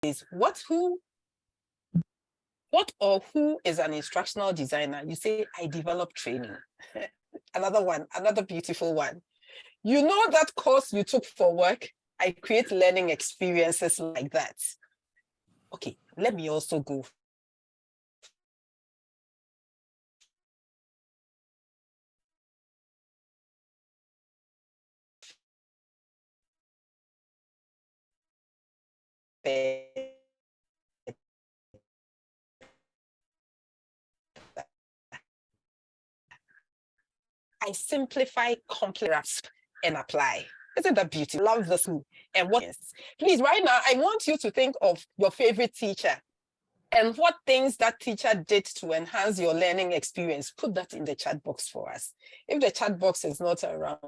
is what or who is an instructional designer? You say, I develop training. Another one, another beautiful one. You know that course you took for work? I create learning experiences like that. Okay, let me also go. I simplify complex and apply. Isn't that beautiful? Love this. And what is? Please, right now, I want you to think of your favorite teacher and what things that teacher did to enhance your learning experience. Put that in the chat box for us. If the chat box is not around,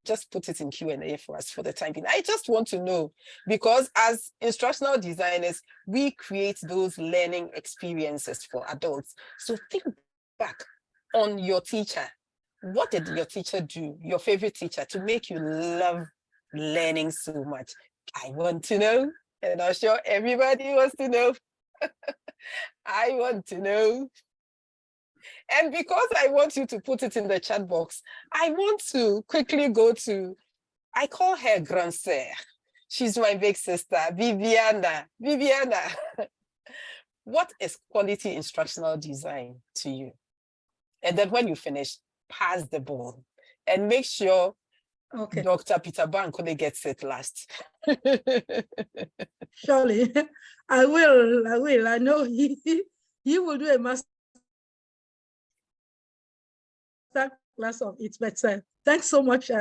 just put it in Q&A for us for the time being. I just want to know, because as instructional designers, we create those learning experiences for adults. So think back on your teacher. What did your teacher do, your favorite teacher, to make you love learning so much? I want to know, and I'm sure everybody wants to know. I want to know. And because I want you to put it in the chat box, I want to quickly go to, I call her Grand Sœur. She's my big sister, Viviana. Viviana, what is quality instructional design to you? And then when you finish, pass the ball and make sure Dr. Peter Bankole gets it last. Surely, I will. I know he will do a master class of it, but thanks so much,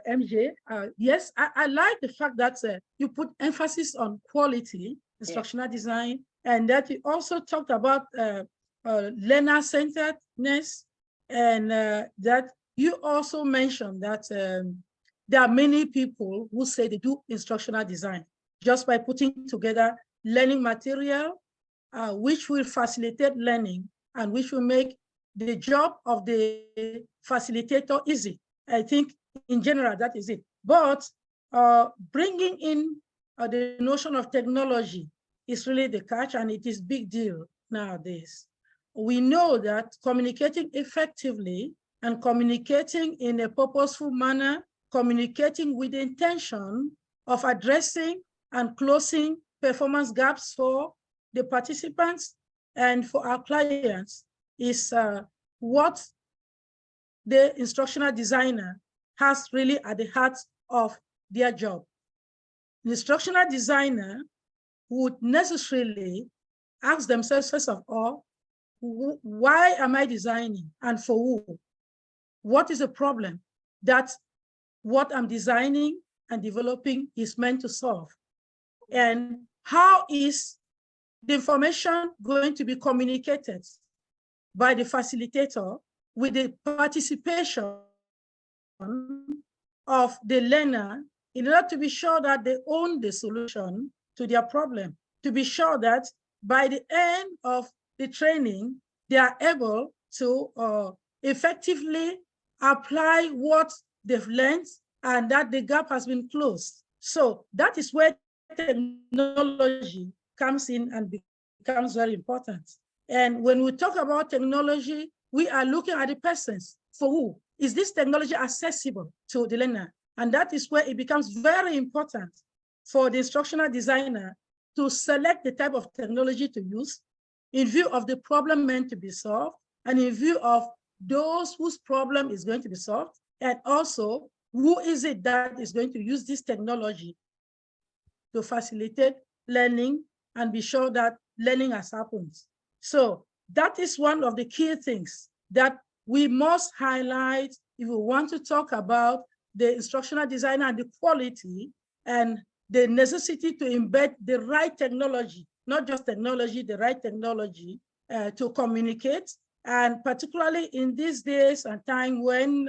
MJ. Yes, I like the fact that you put emphasis on quality, instructional design, and that you also talked about learner-centeredness, and that you also mentioned that there are many people who say they do instructional design just by putting together learning material, which will facilitate learning and which will make the job of the facilitator easy. I think in general, that is it. But bringing in the notion of technology is really the catch, and it is big deal nowadays. We know that communicating effectively and communicating in a purposeful manner, communicating with the intention of addressing and closing performance gaps for the participants and for our clients is what the instructional designer has really at the heart of their job. The instructional designer would necessarily ask themselves, first of all, why am I designing and for who? What is the problem that what I'm designing and developing is meant to solve? And how is the information going to be communicated by the facilitator with the participation of the learner in order to be sure that they own the solution to their problem, to be sure that by the end of the training, they are able to effectively apply what they've learned and that the gap has been closed. So that is where technology comes in and becomes very important. And when we talk about technology, we are looking at the persons. For who? Is this technology accessible to the learner? And that is where it becomes very important for the instructional designer to select the type of technology to use in view of the problem meant to be solved and in view of those whose problem is going to be solved, and also who is it that is going to use this technology to facilitate learning and be sure that learning has happened. So that is one of the key things that we must highlight if we want to talk about the instructional designer and the quality and the necessity to embed the right technology, not just technology, the right technology to communicate. And particularly in these days and time when,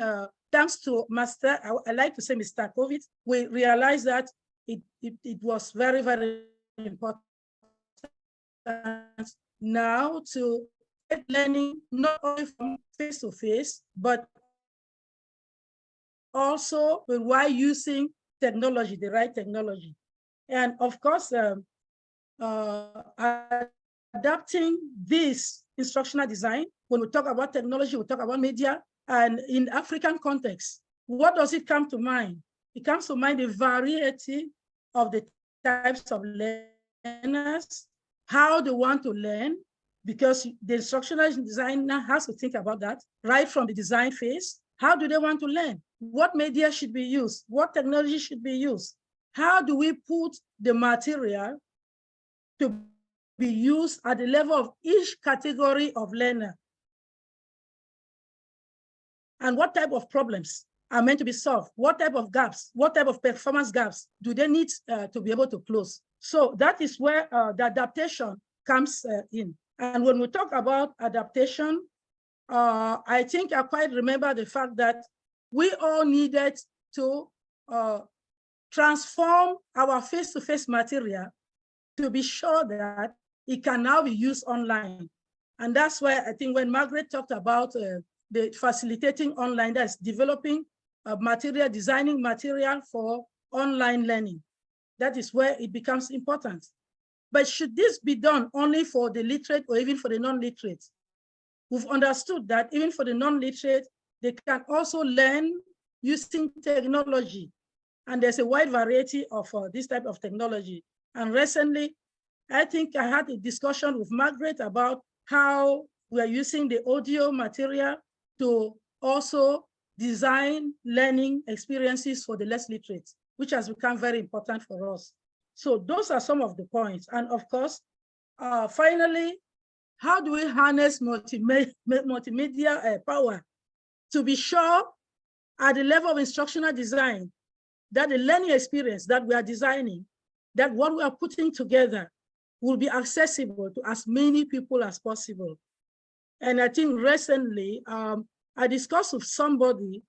thanks to Master, I like to say Mr. COVID, we realized that it was very, very important now to get learning not only from face-to-face, but also while using technology, the right technology. And of course, adapting this instructional design. When we talk about technology, we talk about media, and in African context, what does it come to mind? It comes to mind the variety of the types of learners, how they want to learn, because the instructional designer has to think about that right from the design phase. How do they want to learn? What media should be used? What technology should be used? How do we put the material to be used at the level of each category of learner? And what type of problems are meant to be solved? What type of gaps, what type of performance gaps do they need to be able to close? So that is where the adaptation comes in. And when we talk about adaptation, I think I quite remember the fact that we all needed to transform our face-to-face material to be sure that it can now be used online. And that's why I think when Margaret talked about the facilitating online, that's developing material, designing material for online learning, that is where it becomes important. But should this be done only for the literate or even for the non-literate? We've understood that even for the non-literate, they can also learn using technology. And there's a wide variety of this type of technology. And recently, I think I had a discussion with Margaret about how we are using the audio material to also design learning experiences for the less literate, which has become very important for us. So those are some of the points. And of course, finally, how do we harness multimedia power to be sure at the level of instructional design that the learning experience that we are designing, that what we are putting together will be accessible to as many people as possible. And I think recently, I discussed with somebody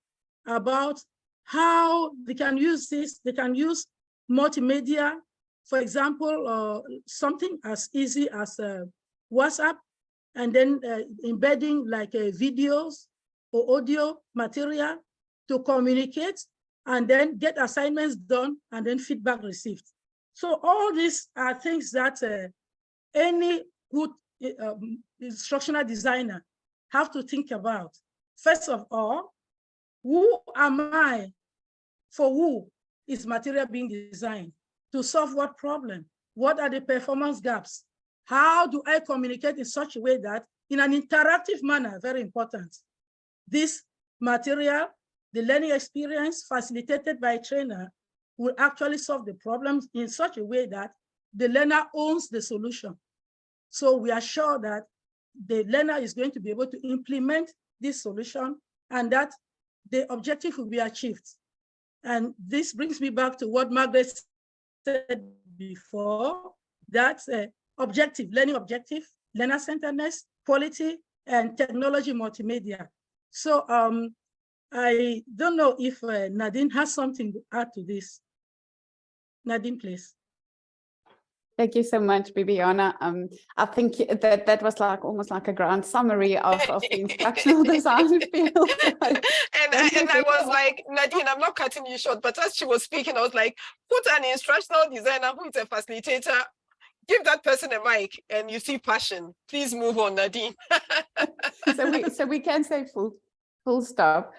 about how they can use this, they can use multimedia, for example, something as easy as WhatsApp, and then embedding like videos or audio material to communicate and then get assignments done and then feedback received. So all these are things that any good instructional designer have to think about. First of all, who am I? For who is material being designed? To solve what problem? What are the performance gaps? How do I communicate in such a way that in an interactive manner, very important, this material, the learning experience facilitated by a trainer will actually solve the problems in such a way that the learner owns the solution. So we are sure that the learner is going to be able to implement this solution and that the objective will be achieved. And this brings me back to what Margaret said before, that's objective, learning objective, learner-centeredness, quality, and technology multimedia. So I don't know if Nadine has something to add to this. Nadine, please. Thank you so much, Bibiana. I think that was like almost like a grand summary of the instructional design field. and I was like, Nadine, I'm not cutting you short, but as she was speaking, I was like, put an instructional designer who is a facilitator, give that person a mic, and you see passion. Please move on, Nadine. so we can say full stop.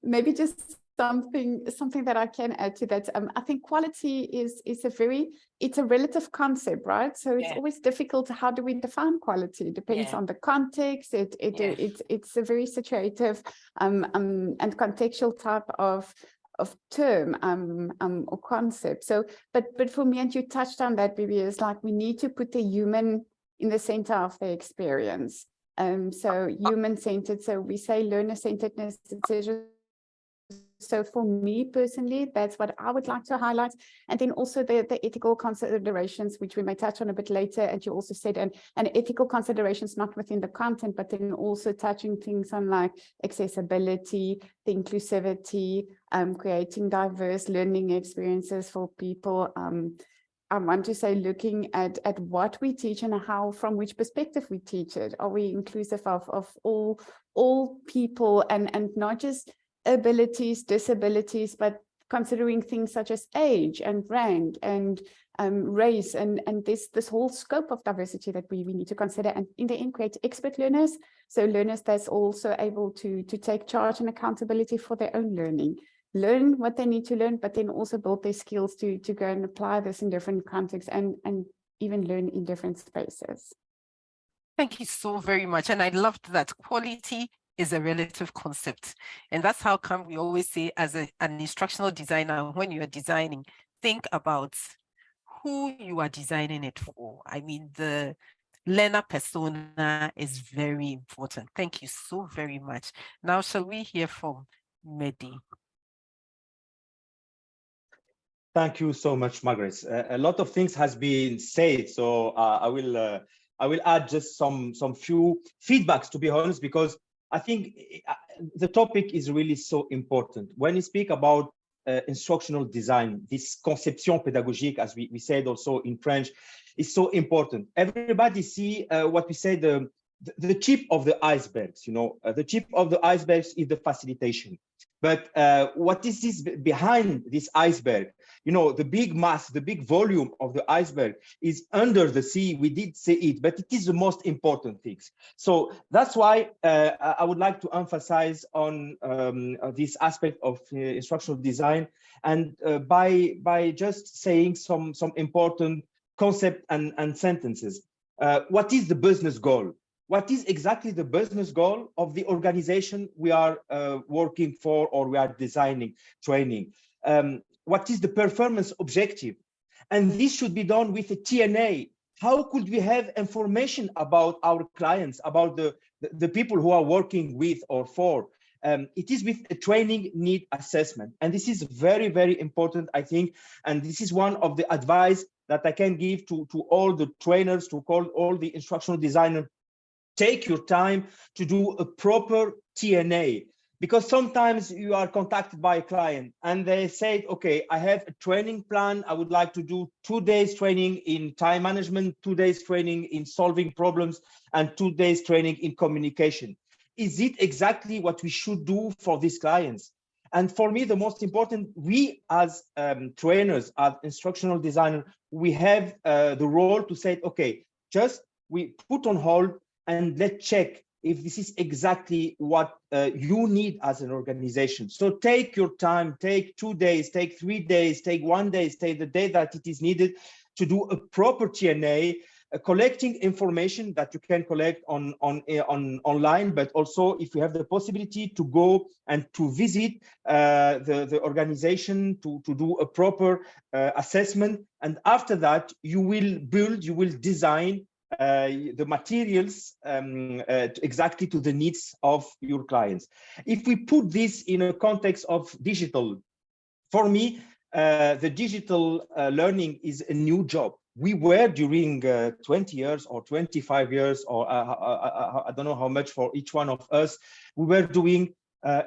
Maybe just something that I can add to that. I think quality is a relative concept, right? So it's always difficult. How do we define quality? It depends on the context. It's a very situative and contextual type of term or concept. So, but for me, and you touched on that, Bibi, is like we need to put the human in the center of the experience. So human-centered. So we say learner-centeredness. So for me personally, that's what I would like to highlight. And then also the ethical considerations, which we may touch on a bit later. And you also said, and ethical considerations, not within the content, but then also touching things on like accessibility, the inclusivity, creating diverse learning experiences for people. I want to say looking at what we teach and how, from which perspective we teach it. Are we inclusive of all people and not just abilities, disabilities, but considering things such as age and rank and race and this whole scope of diversity that we need to consider, and in the end create expert learners, so learners that's also able to take charge and accountability for their own learning, learn what they need to learn, but then also build their skills to go and apply this in different contexts and even learn in different spaces. Thank you so very much. And I loved that quality is a relative concept. And that's how come we always say as an instructional designer, when you're designing, think about who you are designing it for. I mean, the learner persona is very important. Thank you so very much. Now, shall we hear from Mehdi? Thank you so much, Margaret. A lot of things has been said, so I will add just some few feedbacks, to be honest, because I think the topic is really so important. When you speak about instructional design, this conception pédagogique, as we said also in French, is so important. Everybody see what we say, the tip of the icebergs, you know, the tip of the icebergs is the facilitation. But what is this behind this iceberg? You know, the big mass, the big volume of the iceberg is under the sea. We did say it, but it is the most important things. So that's why I would like to emphasize on this aspect of instructional design, and by just saying some important concept and sentences. What is the business goal? What is exactly the business goal of the organization we are working for or we are designing training? What is the performance objective? And this should be done with a TNA. How could we have information about our clients, about the people who are working with or for? It is with a training need assessment. And this is very, very important, I think. And this is one of the advice that I can give to all the trainers, to all the instructional designers. Take your time to do a proper TNA, because sometimes you are contacted by a client and they say, okay, I have a training plan. I would like to do 2 days training in time management, 2 days training in solving problems, and 2 days training in communication. Is it exactly what we should do for these clients? And for me, the most important, we as trainers, as instructional designers, we have the role to say, okay, just we put on hold and let's check if this is exactly what you need as an organization. So take your time, take 2 days, take 3 days, take 1 day, take the day that it is needed to do a proper TNA, collecting information that you can collect on online, but also if you have the possibility to go and to visit the organization to do a proper assessment. And after that, you will build, you will design the materials exactly to the needs of your clients. If we put this in a context of digital, for me, the digital learning is a new job. We were during 20 years or 25 years, or I don't know how much for each one of us, we were doing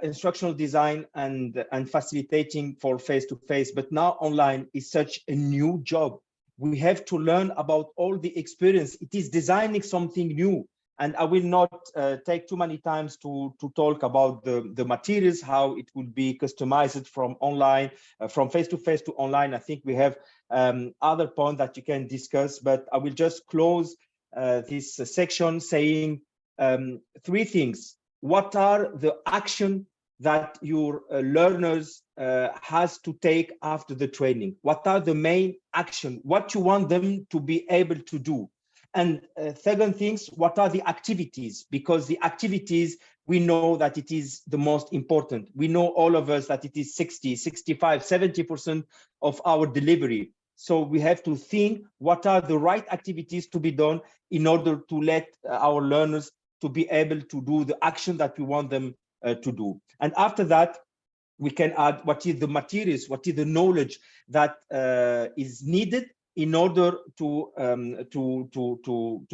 instructional design and facilitating for face-to-face, but now online is such a new job. We have to learn about all the experience. It is designing something new. And I will not take too many times to talk about the materials, how it will be customized from online, from face-to-face to online. I think we have other points that you can discuss, but I will just close this section saying 3 things. What are the action that your learners has to take after the training? What are the main action? What you want them to be able to do? And second things, what are the activities? Because the activities, we know that it is the most important. We know all of us that it is 60, 65, 70% of our delivery. So we have to think what are the right activities to be done in order to let our learners to be able to do the action that we want them to do. And after that, we can add what is the materials, what is the knowledge that is needed in order to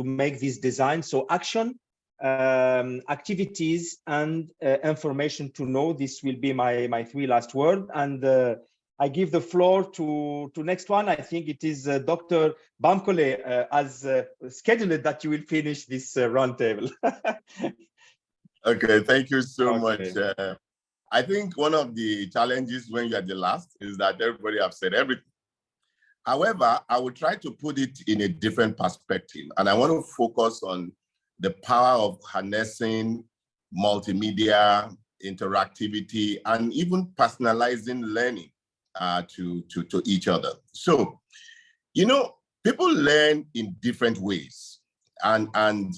make this design. So action, activities, and information to know. This will be my 3 last words. And I give the floor to next one. I think it is Dr. Bamkole as scheduled that you will finish this roundtable. Okay, thank you so much. I think one of the challenges when you're the last is that everybody have said everything. However, I will try to put it in a different perspective, and I want to focus on the power of harnessing multimedia, interactivity, and even personalizing learning to each other. So, you know, people learn in different ways. And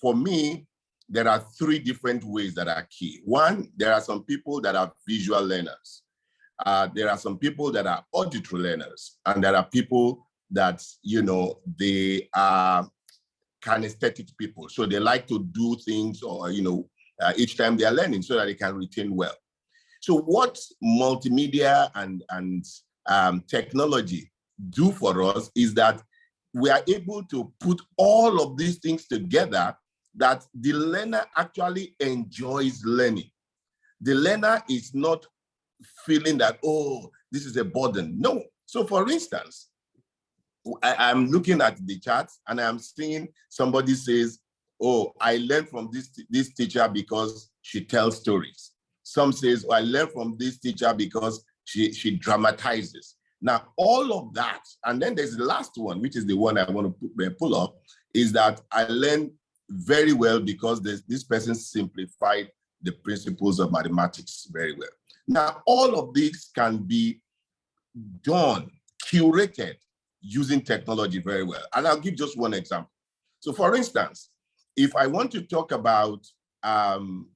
for me, there are three different ways that are key. One, there are some people that are visual learners. There are some people that are auditory learners, and there are people that, you know, they are kinesthetic people. So they like to do things, or, you know, each time they are learning so that they can retain well. So what multimedia and technology do for us is that we are able to put all of these things together that the learner actually enjoys learning. The learner is not feeling that, oh, this is a burden. No. So for instance, I'm looking at the charts and I'm seeing somebody says, oh, I learned from this teacher because she tells stories. Some says, oh, I learned from this teacher because she dramatizes. Now, all of that, and then there's the last one, which is the one I want to pull up, is that I learned very well because this person simplified the principles of mathematics very well. Now, all of these can be done, curated, using technology very well. And I'll give just one example. So for instance, if I want to talk about,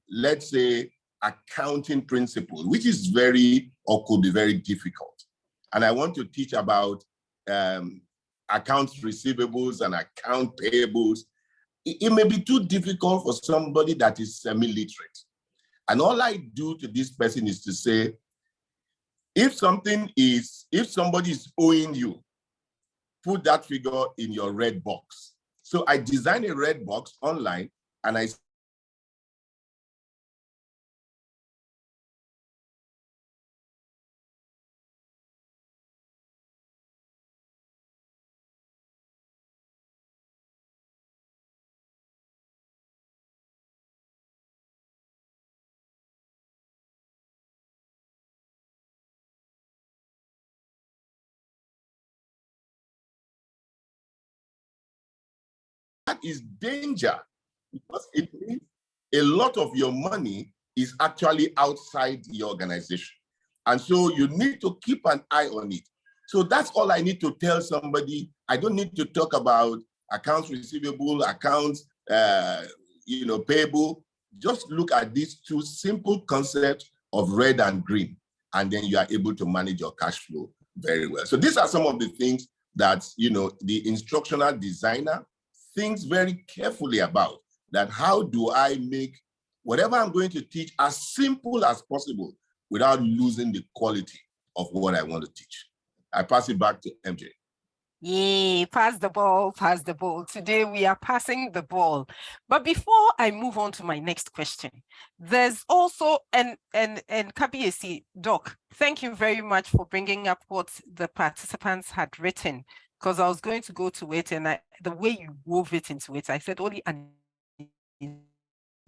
let's say, accounting principles, which is very, or could be very difficult, and I want to teach about accounts receivables and account payables, it may be too difficult for somebody that is semi-literate. And all I do to this person is to say, if somebody is owing you, put that figure in your red box. So I designed a red box online, and I that is danger, because it means a lot of your money is actually outside the organization. And so you need to keep an eye on it. So that's all I need to tell somebody. I don't need to talk about accounts receivable, accounts payable. Just look at these two simple concepts of red and green, and then you are able to manage your cash flow very well. So these are some of the things that, you know, the instructional designer thinks very carefully about. That how do I make whatever I'm going to teach as simple as possible without losing the quality of what I want to teach. I pass it back to MJ. Yay, pass the ball, pass the ball. Today we are passing the ball. But before I move on to my next question, there's also, and Kabiesi, Doc, thank you very much for bringing up what the participants had written, because I was going to go to it, and the way you wove it into it, I said only an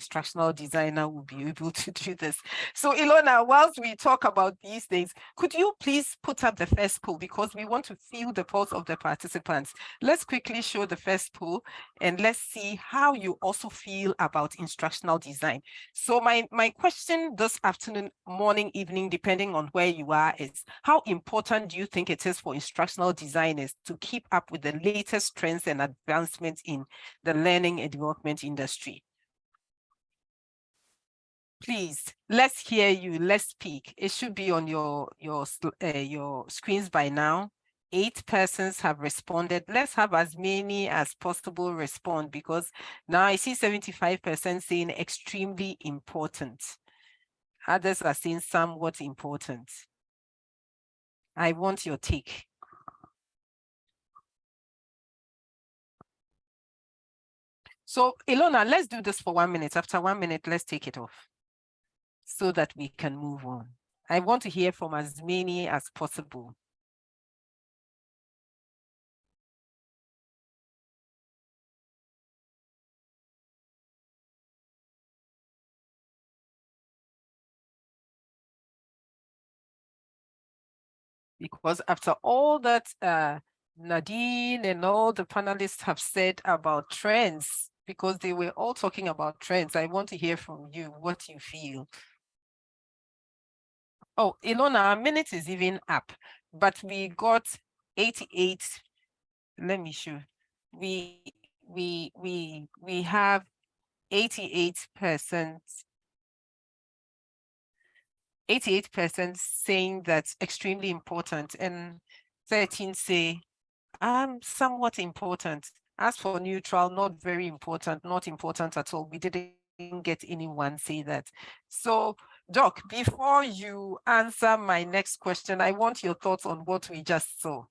instructional designer will be able to do this. So Ilona, whilst we talk about these things, could you please put up the first poll, because we want to feel the pulse of the participants. Let's quickly show the first poll, and let's see how you also feel about instructional design. So my question this afternoon, morning, evening, depending on where you are, is how important do you think it is for instructional designers to keep up with the latest trends and advancements in the learning and development industry? Please, let's hear you. Let's speak. It should be on your screens by now. 8 persons have responded. Let's have as many as possible respond, because now I see 75% saying extremely important. Others are saying somewhat important. I want your take. So Ilona, let's do this for 1 minute. After 1 minute, let's take it off, so that we can move on. I want to hear from as many as possible. Because after all that Nadine and all the panelists have said about trends, because they were all talking about trends, I want to hear from you what you feel. Oh, Ilona, our minute is even up, but we got 88. Let me show. We have 88%. 88% saying that's extremely important, and 13 say somewhat important. As for neutral, not very important, not important at all. We didn't get anyone say that. So, Doc, before you answer my next question, I want your thoughts on what we just saw.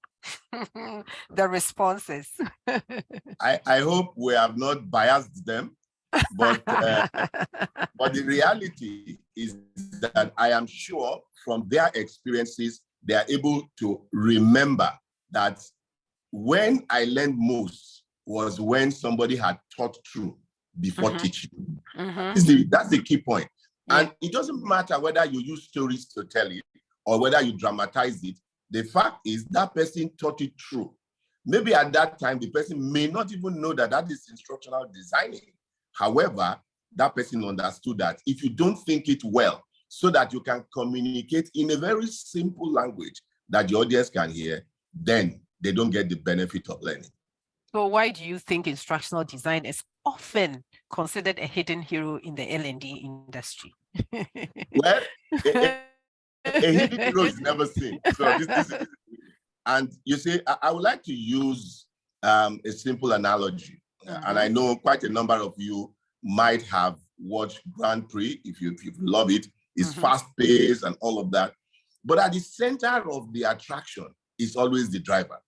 The responses. I hope we have not biased them, but the reality is that I am sure from their experiences, they are able to remember that when I learned most was when somebody had taught through before teaching. That's the key point. Yeah. And it doesn't matter whether you use stories to tell it or whether you dramatize it. The fact is that person taught it through. Maybe at that time, the person may not even know that that is instructional designing. However, that person understood that if you don't think it well, so that you can communicate in a very simple language that the audience can hear, then they don't get the benefit of learning. So why do you think instructional design is often considered a hidden hero in the L&D industry? Well, a hidden hero is never seen. So this is, and you see, I would like to use a simple analogy. And I know quite a number of you might have watched Grand Prix, if you love it. It's fast-paced and all of that. But at the center of the attraction is always the driver.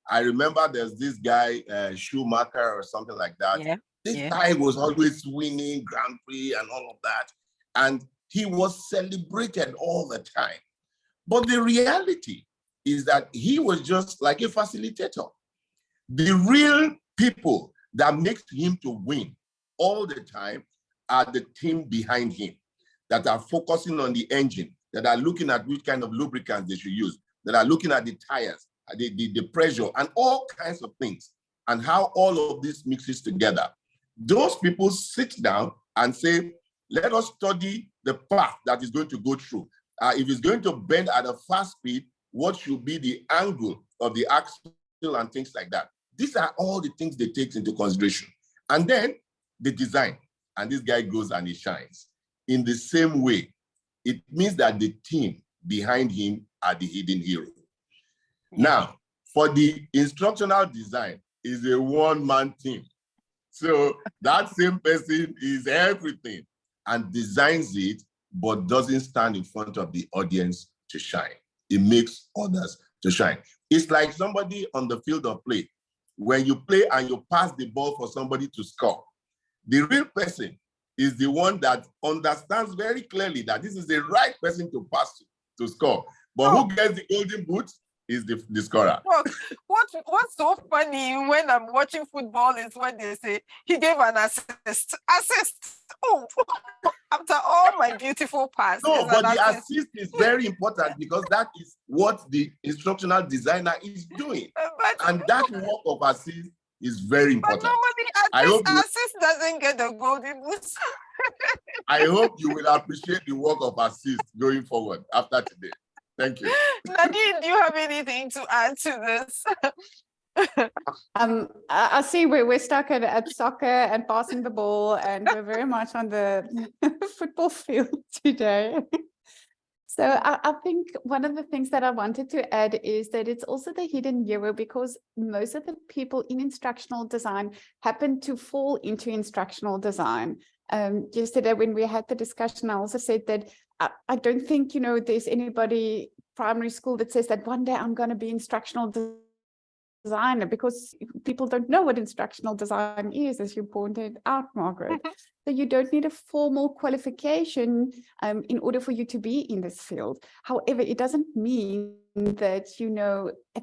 I remember there's this guy, Schumacher or something like that. Yeah. This guy was always winning Grand Prix and all of that. And he was celebrated all the time. But the reality is that he was just like a facilitator. The real people that makes him to win all the time are the team behind him that are focusing on the engine, that are looking at which kind of lubricants they should use, that are looking at the tires, the pressure, and all kinds of things, and how all of this mixes together. Those people sit down and say, let us study the path that is going to go through. If it's going to bend at a fast speed, what should be the angle of the axle and things like that. These are all the things they take into consideration. And then the design, and this guy goes and he shines. In the same way, it means that the team behind him are the hidden hero. Now, for the instructional design is a one-man team. So that same person is everything and designs it, but doesn't stand in front of the audience to shine. It makes others to shine. It's like somebody on the field of play. When you play and you pass the ball for somebody to score, the real person is the one that understands very clearly that this is the right person to pass to score. But who gets the golden boot is the scorer. What's so funny when I'm watching football is when they say he gave an assist. Oh, after all my beautiful passes. No, but the assist is very important because that is what the instructional designer is doing. And that work of assist is very important. But normally assist doesn't get the golden boot. I hope you will appreciate the work of assist going forward after today. Thank you. Nadine, do you have anything to add to this? I see we're stuck at soccer and passing the ball, and we're very much on the football field today. So I think one of the things that I wanted to add is that it's also the hidden hero, because most of the people in instructional design happen to fall into instructional design. Yesterday when we had the discussion, I also said that I don't think, there's anybody primary school that says that one day I'm going to be instructional designer, because people don't know what instructional design is, as you pointed out, Margaret. So you don't need a formal qualification in order for you to be in this field. However, it doesn't mean that,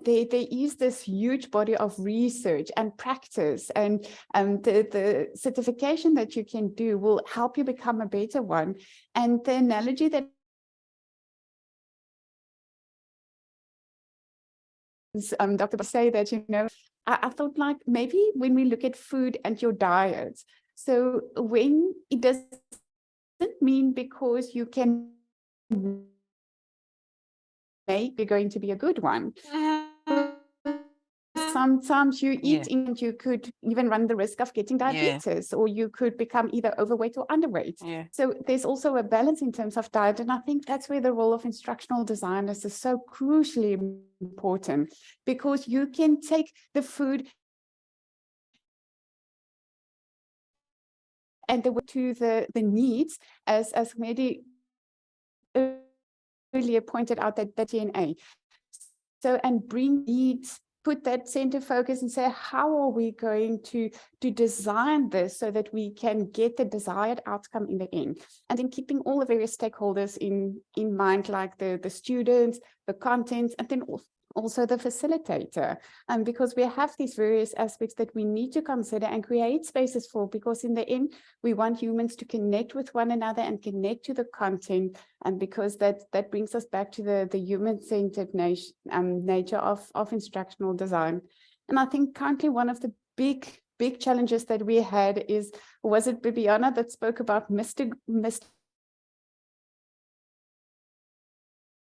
there is this huge body of research and practice, and the certification that you can do will help you become a better one. And the analogy that Dr. say that, I thought like maybe when we look at food and your diet, so when it doesn't mean because you can make you're going to be a good one. Sometimes you eat and you could even run the risk of getting diabetes, or you could become either overweight or underweight. So there's also a balance in terms of diet. And I think that's where the role of instructional designers is so crucially important, because you can take the food and to the needs, as Mehdi earlier pointed out, that DNA. So, and bring needs, put that center focus and say, how are we going to design this so that we can get the desired outcome in the end? And then keeping all the various stakeholders in mind, like the students, the content, and then also the facilitator, because we have these various aspects that we need to consider and create spaces for, because in the end, we want humans to connect with one another and connect to the content, and because that brings us back to the human-centered nature of instructional design. And I think currently one of the big challenges that we had was it Bibiana that spoke about Mr.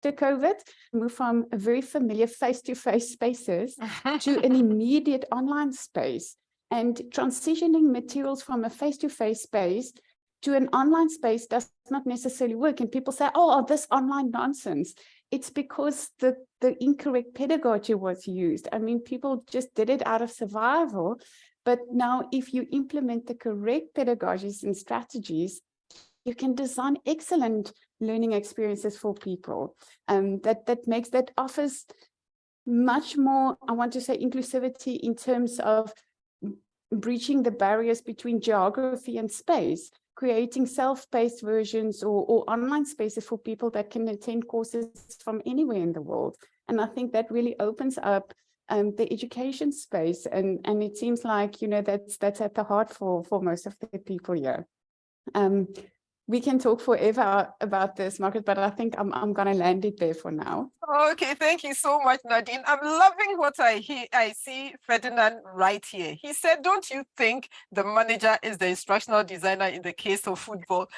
COVID, move from a very familiar face-to-face spaces to an immediate online space, and transitioning materials from a face-to-face space to an online space does not necessarily work. And people say, oh, this online nonsense. It's because the incorrect pedagogy was used. I mean, people just did it out of survival. But now if you implement the correct pedagogies and strategies, you can design excellent learning experiences for people. That offers much more, I want to say, inclusivity in terms of breaching the barriers between geography and space, creating self-paced versions or online spaces for people that can attend courses from anywhere in the world. And I think that really opens up the education space. And it seems like, that's at the heart for most of the people here. We can talk forever about this, Margaret, but I think I'm going to land it there for now. Okay, thank you so much, Nadine. I'm loving what I see Ferdinand right here. He said, don't you think the manager is the instructional designer in the case of football?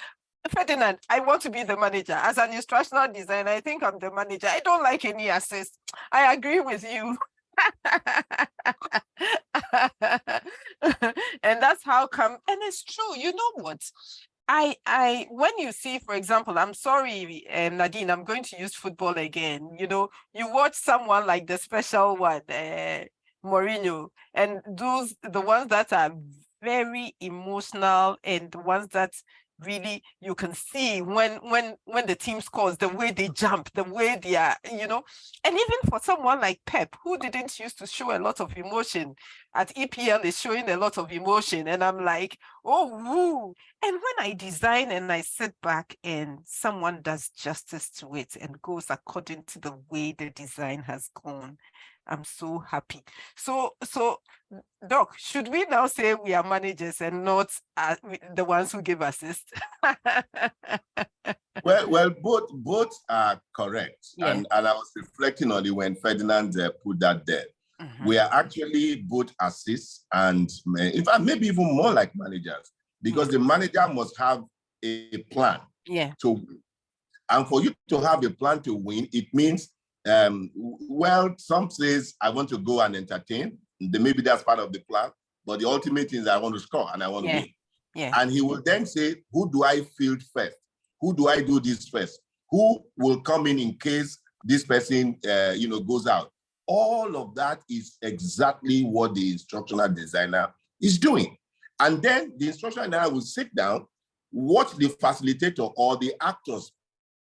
Ferdinand, I want to be the manager. As an instructional designer, I think I'm the manager. I don't like any assist. I agree with you. And that's how come, and it's true. You know what? When you see, for example, I'm sorry, Nadine, I'm going to use football again. You watch someone like the special one, Mourinho, and the ones that are very emotional, and the ones that really you can see when the team scores, the way they jump, the way they are, and even for someone like Pep, who didn't used to show a lot of emotion, at EPL is showing a lot of emotion, and I'm like, oh, woo. And when I design and I sit back and someone does justice to it and goes according to the way the design has gone, I'm so happy. So Doc, should we now say we are managers and not the ones who give assist? Well, both are correct. Yeah. And I was reflecting on it when Ferdinand put that there. Mm-hmm. We are actually both assists and, in fact, maybe even more like managers, because the manager must have a plan to win. And for you to have a plan to win, it means, some says, I want to go and entertain. Maybe that's part of the plan, but the ultimate thing is I want to score and I want to win. Yeah. And he will then say, who do I field first? Who do I do this first? Who will come in case this person, goes out? All of that is exactly what the instructional designer is doing. And then the instructional designer will sit down, watch the facilitator or the actors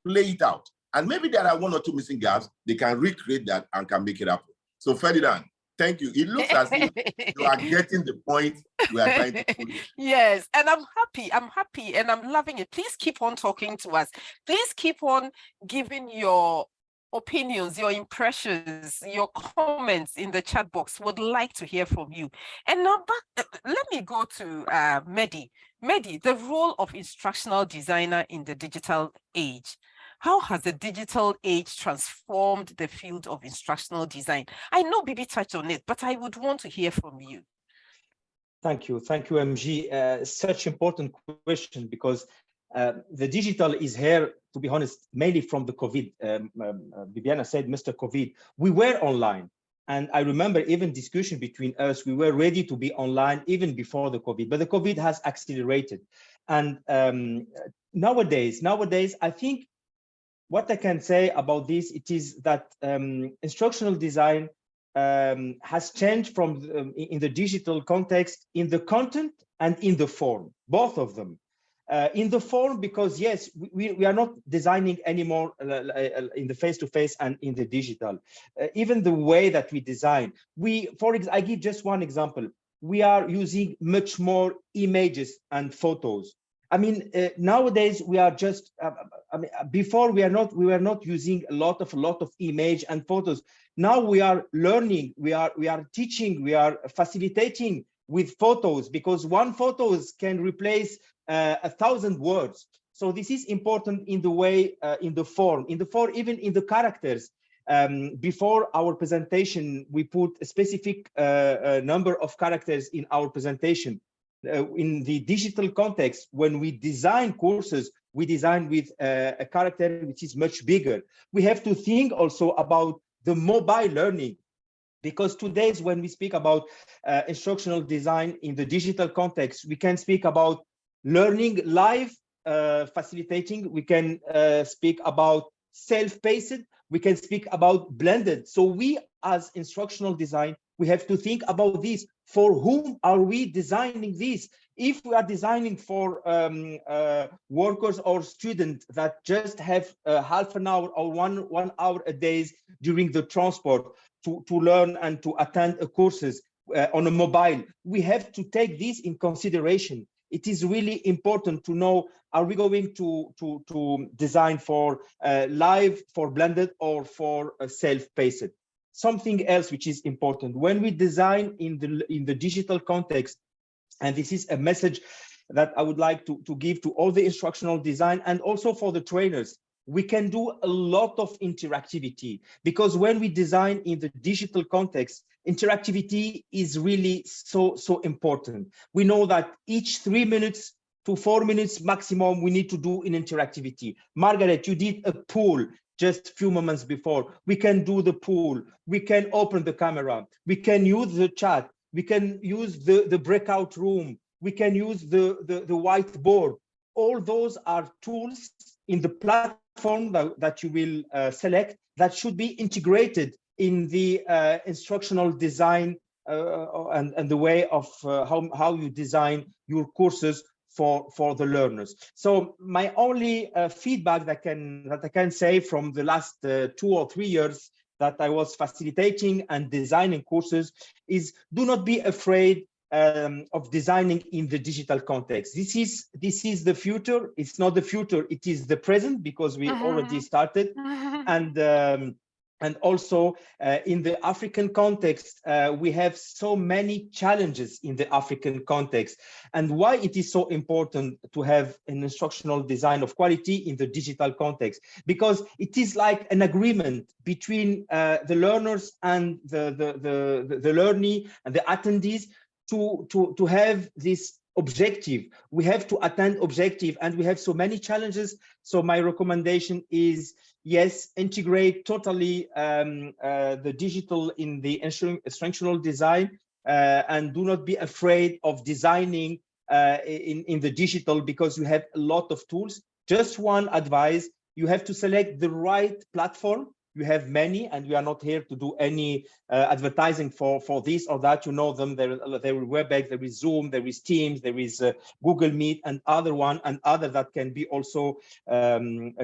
play it out. And maybe there are one or two missing gaps. They can recreate that and can make it happen. So Ferdinand, thank you. It looks as if you are getting the point we are trying to put. Yes, and I'm happy, and I'm loving it. Please keep on talking to us. Please keep on giving your opinions, your impressions, your comments in the chat box. Would like to hear from you. And now let me go to Mehdi. Mehdi, the role of instructional designer in the digital age. How has the digital age transformed the field of instructional design? I know Bibi touched on it, but I would want to hear from you. Thank you, MG. Such important question, because the digital is here, to be honest, mainly from the COVID. Bibiana said, Mr. COVID, we were online. And I remember even discussion between us, we were ready to be online even before the COVID, but the COVID has accelerated. And nowadays, I think what I can say about this, it is that instructional design has changed from in the digital context, in the content and in the form, both of them. In the form, because yes, we are not designing anymore in the face-to-face and in the digital. Even the way that we design, I give just one example. We are using much more images and photos. I mean, nowadays we are just. Before we were not using a lot of image and photos. Now we are learning, we are teaching, we are facilitating with photos, because one photos can replace 1,000 words. So this is important in the way, in the form, even in the characters. Before our presentation, we put a specific number of characters in our presentation. In the digital context, when we design courses, we design with a character which is much bigger. We have to think also about the mobile learning, because today, when we speak about instructional design in the digital context, we can speak about learning live, facilitating. We can speak about self-paced. We can speak about blended. So we, as instructional design, we have to think about this. For whom are we designing this? If we are designing for workers or students that just have half an hour or one hour a day during the transport to learn and to attend courses on a mobile, we have to take this in consideration. It is really important to know, are we going to design for live, for blended, or for self-paced? Something else which is important when we design in the digital context, and this is a message that I would like to give to all the instructional design and also for the trainers. We can do a lot of interactivity, because when we design in the digital context, interactivity is really so important. We know that each 3 minutes to 4 minutes maximum, we need to do an interactivity. Margaret, you did a poll just a few moments before. We can do the poll. We can open the camera. We can use the chat. We can use the breakout room. We can use the whiteboard. All those are tools in the platform that you will select that should be integrated in the instructional design and the way of how you design your courses for the learners. So my only feedback that I can say from the last 2 or 3 years that I was facilitating and designing courses is, do not be afraid of designing in the digital context. This is the future. It's not the future, it is the present, because we already started. And also in the African context, we have so many challenges in the African context. And why it is so important to have an instructional design of quality in the digital context, because it is like an agreement between the learners and the learnee and the attendees to have this objective. We have to attend objective, and we have so many challenges. So my recommendation is, yes, integrate totally the digital in the instructional design, and do not be afraid of designing in the digital, because you have a lot of tools. Just one advice, you have to select the right platform. You have many, and we are not here to do any advertising for this or that. You know them. There is WebEx, there is Zoom, there is Teams, there is Google Meet, and other that can be also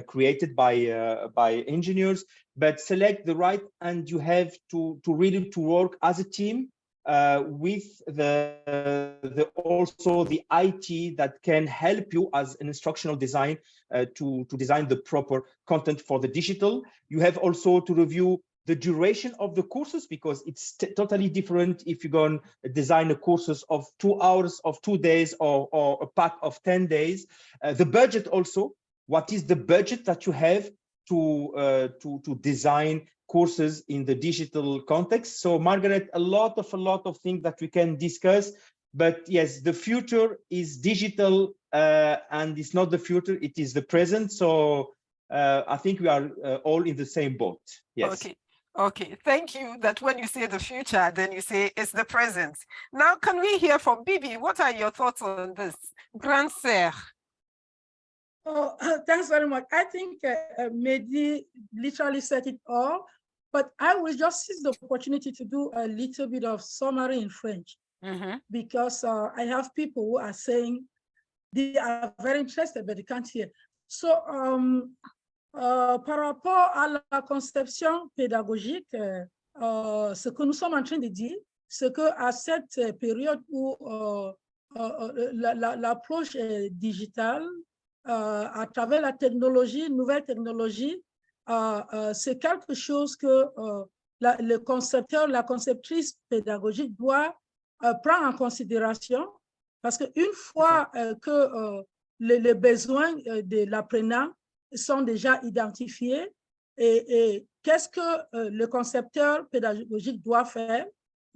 created by engineers. But select the right, and you have to really work as a team with also the IT that can help you as an instructional design to design the proper content for the digital. You have also to review the duration of the courses, because it's totally different if you're going to design a courses of 2 hours, of 2 days, or a pack of 10 days. The budget also, what is the budget that you have to design courses in the digital context. So Margaret, a lot of things that we can discuss, but yes, the future is digital, and it's not the future, it is the present. So I think we are all in the same boat. Yes. Okay, thank you. That when you say the future, then you say it's the present. Now, can we hear from Bibi? What are your thoughts on this? Grand Sœur. Oh, thanks very much. I think Mehdi literally said it all, but I will just seize the opportunity to do a little bit of summary in French, because I have people who are saying they are very interested, but they can't hear. So, par rapport à la conception pédagogique, ce que nous sommes en train de dire, c'est qu'à cette période où l'approche est digitale, à travers la technologie, nouvelle technologie, c'est quelque chose que le concepteur, la conceptrice pédagogique doit prendre en considération, parce qu'une fois que les besoins de l'apprenant sont déjà identifiés, et qu'est-ce que le concepteur pédagogique doit faire?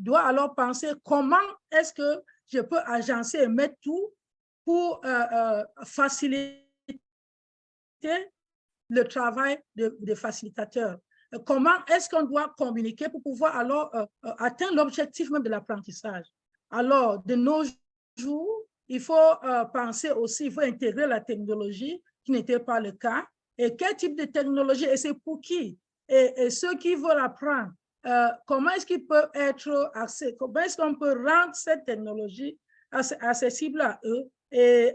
Il doit alors penser comment est-ce que je peux agencer et mettre tout pour faciliter le travail des facilitateurs. Comment est-ce qu'on doit communiquer pour pouvoir alors atteindre l'objectif même de l'apprentissage? Alors, de nos jours, il faut penser aussi, il faut intégrer la technologie, qui n'était pas le cas. Et quel type de technologie? Et c'est pour qui? Et ceux qui veulent apprendre, comment est-ce qu'ils peuvent être accès? Comment est-ce qu'on peut rendre cette technologie accessible à eux? Et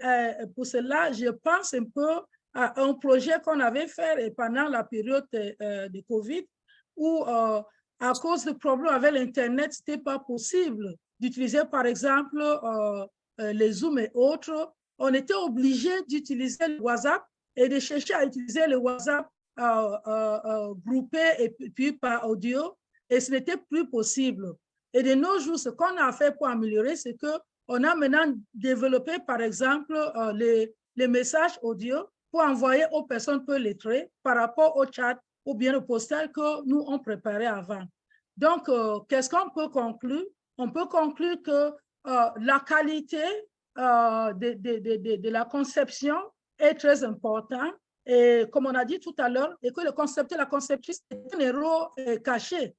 pour cela, je pense un peu à un projet qu'on avait fait pendant la période de Covid, où à cause de problèmes avec l'Internet, ce n'était pas possible d'utiliser, par exemple, les Zoom et autres. On était obligé d'utiliser le WhatsApp et de chercher à utiliser le WhatsApp groupé et puis par audio, et ce n'était plus possible. Et de nos jours, ce qu'on a fait pour améliorer, c'est qu'on a maintenant développé, par exemple, les messages audio pour envoyer aux personnes peu lettrées par rapport au chat ou bien au postal que nous on préparait avant. Donc, qu'est-ce qu'on peut conclure? On peut conclure que la qualité de la conception est très importante, et comme on a dit tout à l'heure, et que le concepteur, la conceptrice est un héros caché.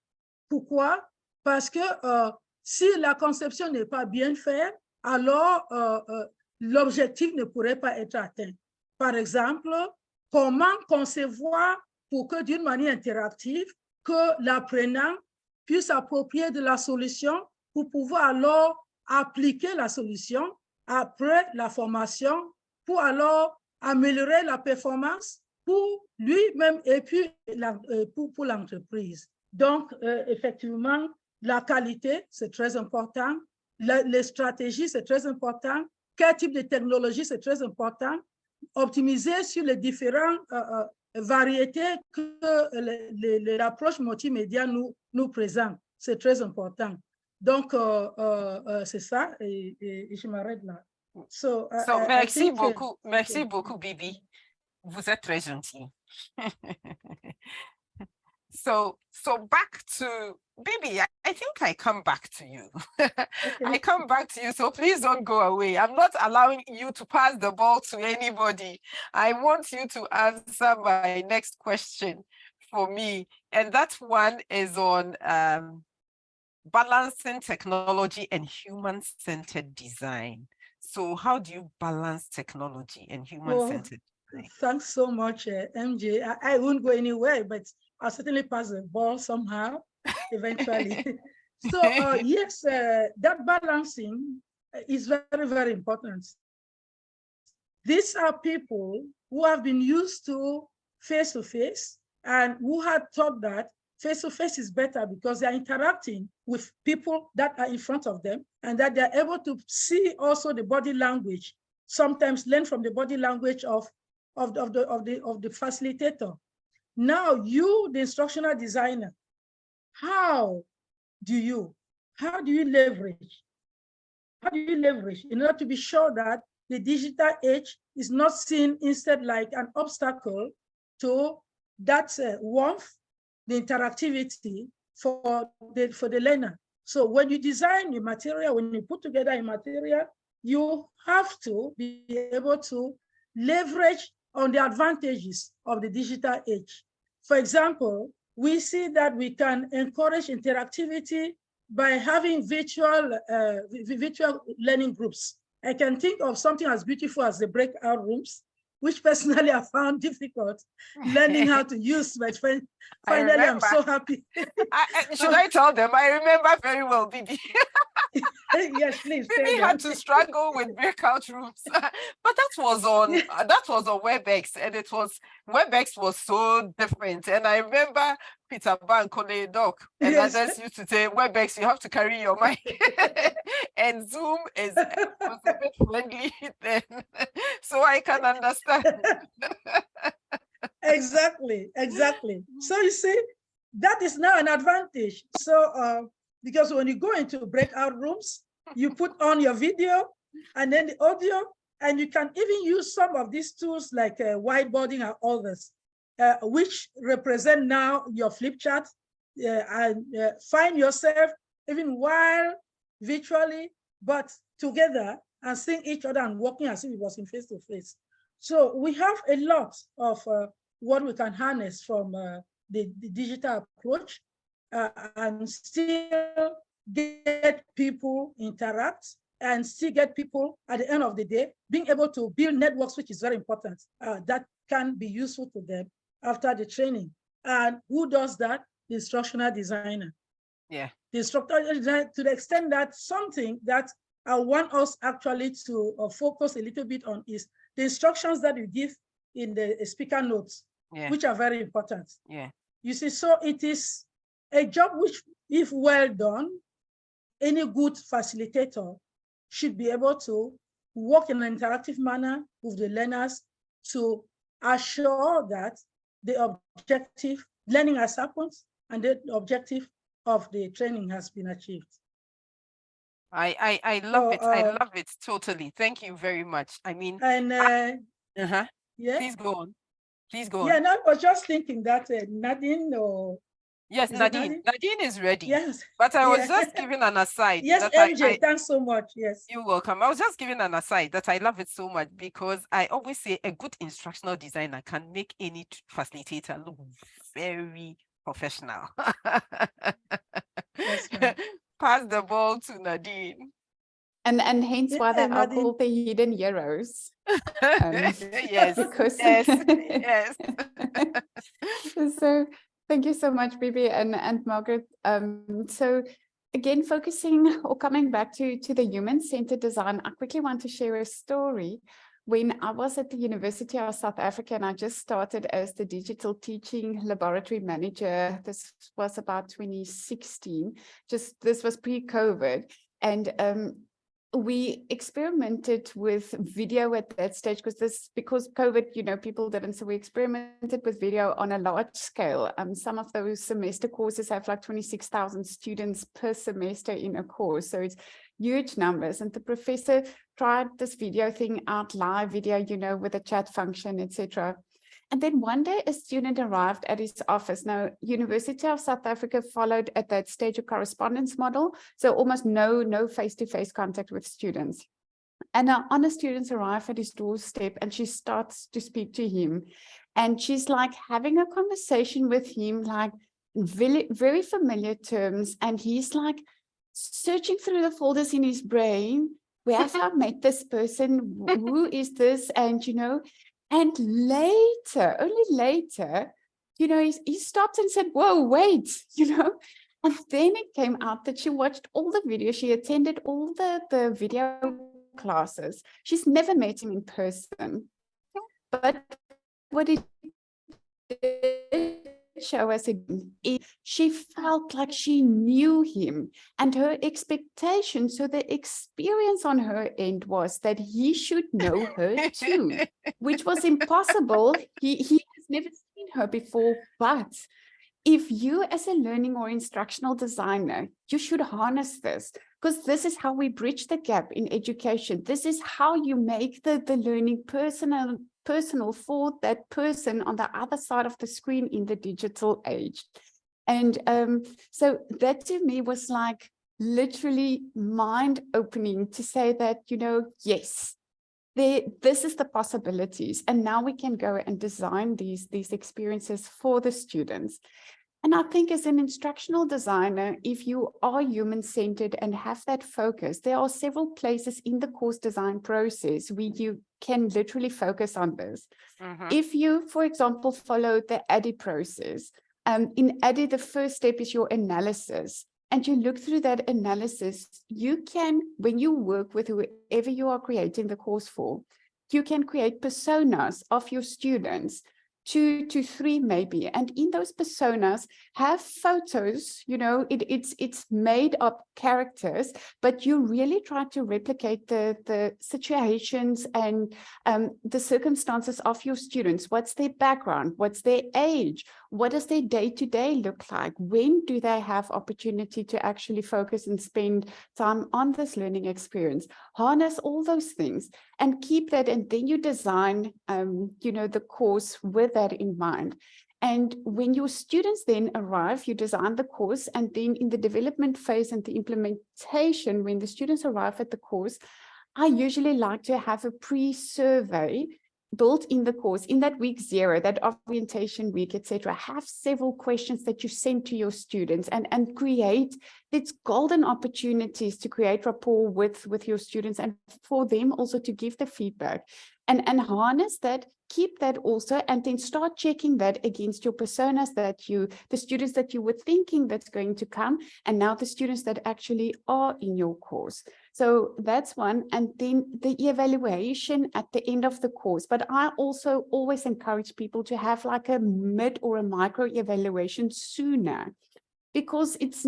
Pourquoi? Parce que si la conception n'est pas bien faite, alors l'objectif ne pourrait pas être atteint. Par exemple, comment concevoir pour que d'une manière interactive, que l'apprenant puisse s'approprier de la solution pour pouvoir alors appliquer la solution après la formation, pour alors améliorer la performance pour lui-même et puis pour l'entreprise. Donc, effectivement, la qualité, c'est très important. Les stratégies, c'est très important. Quel type de technologie, c'est très important. Optimiser sur les différentes variétés que l'approche multimédia nous présente. C'est très important. Donc, c'est ça, et je m'arrête là. Merci beaucoup, Bibi. Vous êtes très gentil. So back to Bibi, I think I come back to you. Okay. I come back to you, so please don't go away. I'm not allowing you to pass the ball to anybody. I want you to answer my next question for me. And that one is on balancing technology and human-centered design. So how do you balance technology and human-centered design? Thanks so much, MJ. I won't go anywhere, but I'll certainly pass the ball somehow, eventually. So yes, that balancing is very, very important. These are people who have been used to face-to-face and who had thought that face-to-face is better because they are interacting with people that are in front of them, and that they're able to see also the body language, sometimes learn from the body language of the facilitator. Now, you, the instructional designer, how do you leverage? How do you leverage in order to be sure that the digital age is not seen instead like an obstacle to that warmth, the interactivity for the learner. So when you design your material, when you put together a material, you have to be able to leverage on the advantages of the digital age. For example, we see that we can encourage interactivity by having virtual learning groups. I can think of something as beautiful as the breakout rooms, which personally I found difficult learning how to use, but finally I'm so happy. Should I tell them? I remember very well, Bibi. Yes, please. Bibi had to struggle with breakout rooms, but that was on WebEx, and WebEx was so different. And I remember Peter Bankole Doc and others used to say, WebEx, you have to carry your mic, and Zoom was a bit friendly then, so I can understand. Exactly. So you see, that is now an advantage. So because when you go into breakout rooms, you put on your video and then the audio, and you can even use some of these tools like whiteboarding and others, which represent now your flip chart, and find yourself even while virtually, but together and seeing each other and working as if it was in face-to-face. So we have a lot of what we can harness from the digital approach, and still get people interact, and still get people at the end of the day being able to build networks, which is very important, that can be useful to them after the training. And who does that? The instructional designer. Yeah. The instructional designer, to the extent that something that I want us actually to focus a little bit on is the instructions that you give in the speaker notes, which are very important. Yeah. You see, so it is a job which, if well done, any good facilitator should be able to work in an interactive manner with the learners to assure that the objective learning has happened and the objective of the training has been achieved. I love it. I love it totally. Thank you very much. I mean, and yeah. Please go on. Yeah, and I was just thinking that Nadine or yes, Nadine is ready. Yes, but I was just giving an aside. Yes, MJ, thanks so much. Yes, you're welcome. I was just giving an aside that I love it so much because I always say a good instructional designer can make any facilitator look very professional. Yes, pass the ball to Nadine. And hence why they are called the hidden heroes. Yes, because yes. So thank you so much, Bibi and Margaret. So again, focusing or coming back to the human-centered design, I quickly want to share a story. When I was at the University of South Africa and I just started as the digital teaching laboratory manager, this was about 2016, this was pre-COVID. And we experimented with video at that stage because COVID, people didn't. So we experimented with video on a large scale. Some of those semester courses have like 26,000 students per semester in a course. So it's huge numbers. And the professor tried this video thing out, live video, with a chat function, etc. And then one day a student arrived at his office. Now, University of South Africa followed at that stage a correspondence model, so almost no face-to-face contact with students. And now Anna students arrive at his doorstep and she starts to speak to him. And she's like having a conversation with him, like very, very familiar terms. And he's like searching through the folders in his brain. Where have I met this person? Who is this? And, and later, only later, he stopped and said, whoa, wait, and then it came out that she watched all the videos. She attended all the video classes. She's never met him in person. But what it did show us, she felt like she knew him and her expectation. So the experience on her end was that he should know her too, which was impossible. He has never seen her before. But if you as a learning or instructional designer, you should harness this, because this is how we bridge the gap in education. This is how you make the learning personal personal for that person on the other side of the screen in the digital age. And so that to me was like literally mind-opening to say that, you know, yes, this is the possibilities. And now we can go and design these experiences for the students. And I think as an instructional designer, if you are human-centered and have that focus, there are several places in the course design process where you can literally focus on this. If you, for example, follow the ADDIE process, in ADDIE, the first step is your analysis. And you look through that analysis, you can, when you work with whoever you are creating the course for, you can create personas of your students, 2 to 3 maybe, and in those personas have photos, you know, it's made up characters, but you really try to replicate the situations and the circumstances of your students. What's their background? What's their age? What does their day-to-day look like? When do they have opportunity to actually focus and spend time on this learning experience? Harness all those things and keep that, and then you design, you know, the course with that in mind. And when your students then arrive, you design the course, and then in the development phase and the implementation, when the students arrive at the course, I usually like to have a pre-survey built in the course in that week 0, that orientation week, etc. Have several questions that you send to your students and create these golden opportunities to create rapport with your students and for them also to give the feedback and harness that, keep that also, and then start checking that against your personas that the students that you were thinking that's going to come, and now the students that actually are in your course. So that's one. And then the evaluation at the end of the course. But I also always encourage people to have like a mid or a micro evaluation sooner, because it's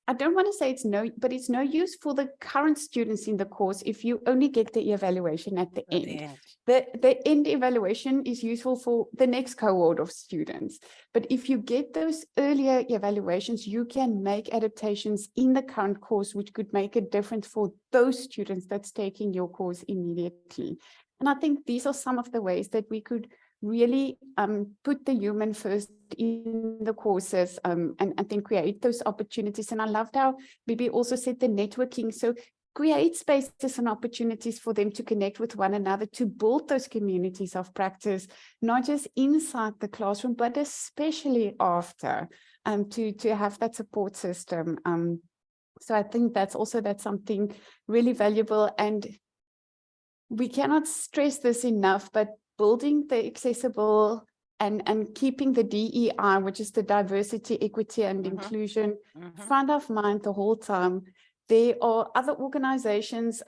I don't want to say but it's no use for the current students in the course if you only get the evaluation at the end. The end evaluation is useful for the next cohort of students. But if you get those earlier evaluations, you can make adaptations in the current course, which could make a difference for those students that's taking your course immediately. And I think these are some of the ways that we could really put the human first in the courses and then create those opportunities. And I loved how Bibi also said the networking. So create spaces and opportunities for them to connect with one another, to build those communities of practice, not just inside the classroom, but especially after, to have that support system. So I think that's something really valuable. And we cannot stress this enough, but building the accessible and keeping the DEI, which is the diversity, equity, and inclusion, front of mind the whole time. There are other organizations,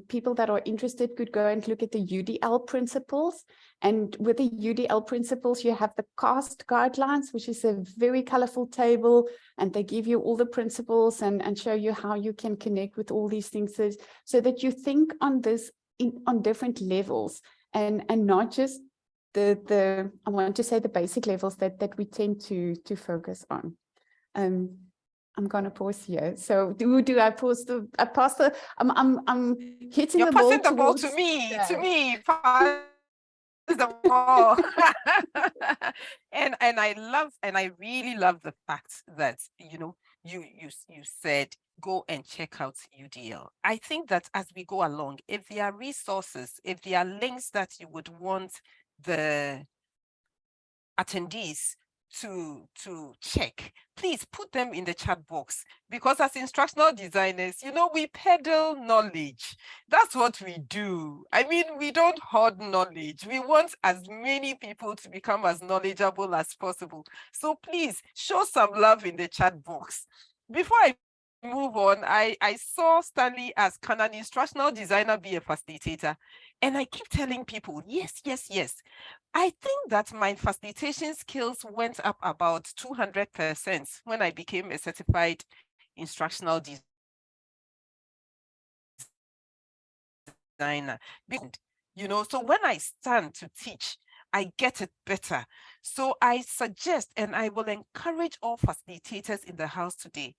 people that are interested could go and look at the UDL principles. And with the UDL principles, you have the CAST guidelines, which is a very colorful table, and they give you all the principles and show you how you can connect with all these things so that you think on this on different levels and not just I want to say the basic levels that we tend to focus on. I'm going to pause here. So do I pause I'm hitting You're the ball passing the ball towards to me. Pass the ball. and I really love the fact that, you know, you said go and check out UDL. I think that as we go along, if there are resources, if there are links that you would want the attendees to check, please put them in the chat box, because as instructional designers, you know, we peddle knowledge. That's what we do. I mean, we don't hoard knowledge. We want as many people to become as knowledgeable as possible. So please show some love in the chat box. Before I move on, I saw Stanley as, can an instructional designer be a facilitator? And I keep telling people, yes. I think that my facilitation skills went up about 200% when I became a certified instructional designer. You know, so when I stand to teach, I get it better. So I suggest, and I will encourage all facilitators in the house today,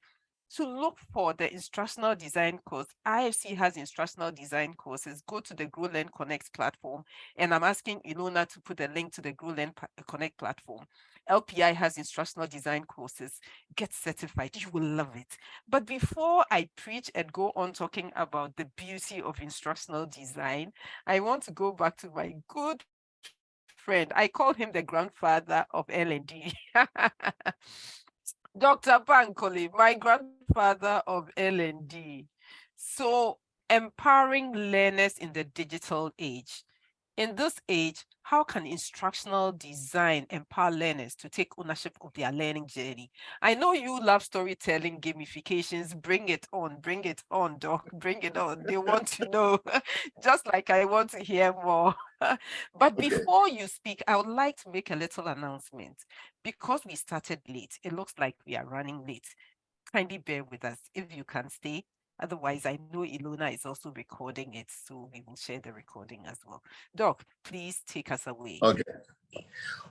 to look for the instructional design course. IFC has instructional design courses. Go to the Grow Learn Connect platform, and I'm asking Ilona to put a link to the Grow Learn Connect platform. LPI has instructional design courses. Get certified. You will love it. But before I preach and go on talking about the beauty of instructional design, I want to go back to my good friend. I call him the grandfather of L&D. Dr. Bankole, my grandfather of L&D. So, empowering learners in the digital age. In this age, how can instructional design empower learners to take ownership of their learning journey? I know you love storytelling, gamifications. Bring it on, Doc. Bring it on. They want to know, just like I want to hear more. But Okay. before you speak, I would like to make a little announcement. Because we started late, it looks like we are running late. Kindly bear with us if you can stay. Otherwise, I know Ilona is also recording it, so we will share the recording as well. Doc, please take us away. Okay.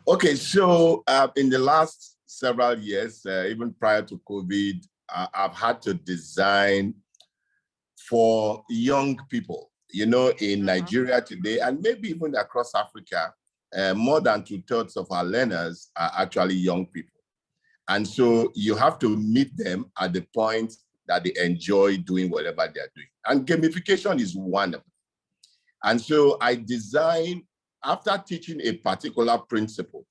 Okay, so in the last several years, even prior to COVID, I've had to design for young people. You know, in Nigeria today, and maybe even across Africa, more than 2/3 of our learners are actually young people. And so you have to meet them at the point that they enjoy doing whatever they're doing. And gamification is one of them. And so I design, after teaching a particular principle,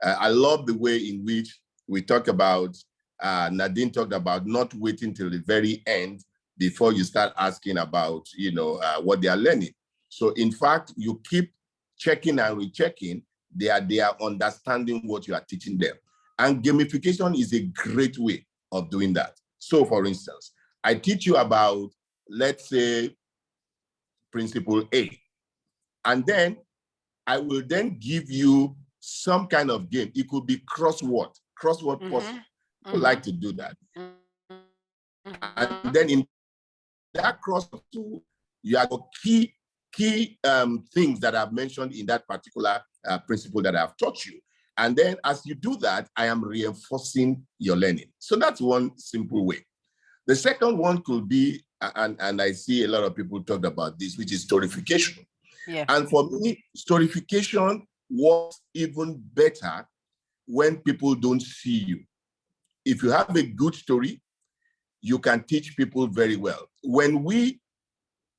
I love the way in which we talk about, Nadine talked about not waiting till the very end before you start asking about, what they are learning. So in fact, you keep checking and rechecking, they are understanding what you are teaching them. And gamification is a great way of doing that. So for instance, I teach you about, let's say, principle A, and then I will then give you some kind of game. It could be crossword puzzle. I would like to do that. And then in that crossword, you have key things that I've mentioned in that particular principle that I've taught you. And then as you do that, I am reinforcing your learning. So that's one simple way. The second one could be, and I see a lot of people talk about this, which is storification. Yeah. And for me, storification works even better when people don't see you. If you have a good story, you can teach people very well. When we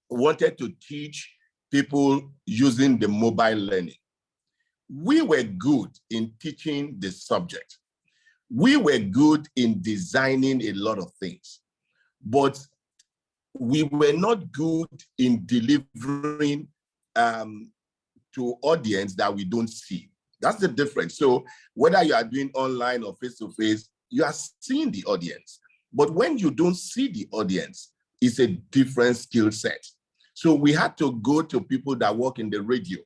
wanted to teach people using the mobile learning, we were good in teaching the subject. We were good in designing a lot of things, but we were not good in delivering to audience that we don't see. That's the difference. So whether you are doing online or face-to-face, you are seeing the audience. But when you don't see the audience, it's a different skill set. So we had to go to people that work in the radio,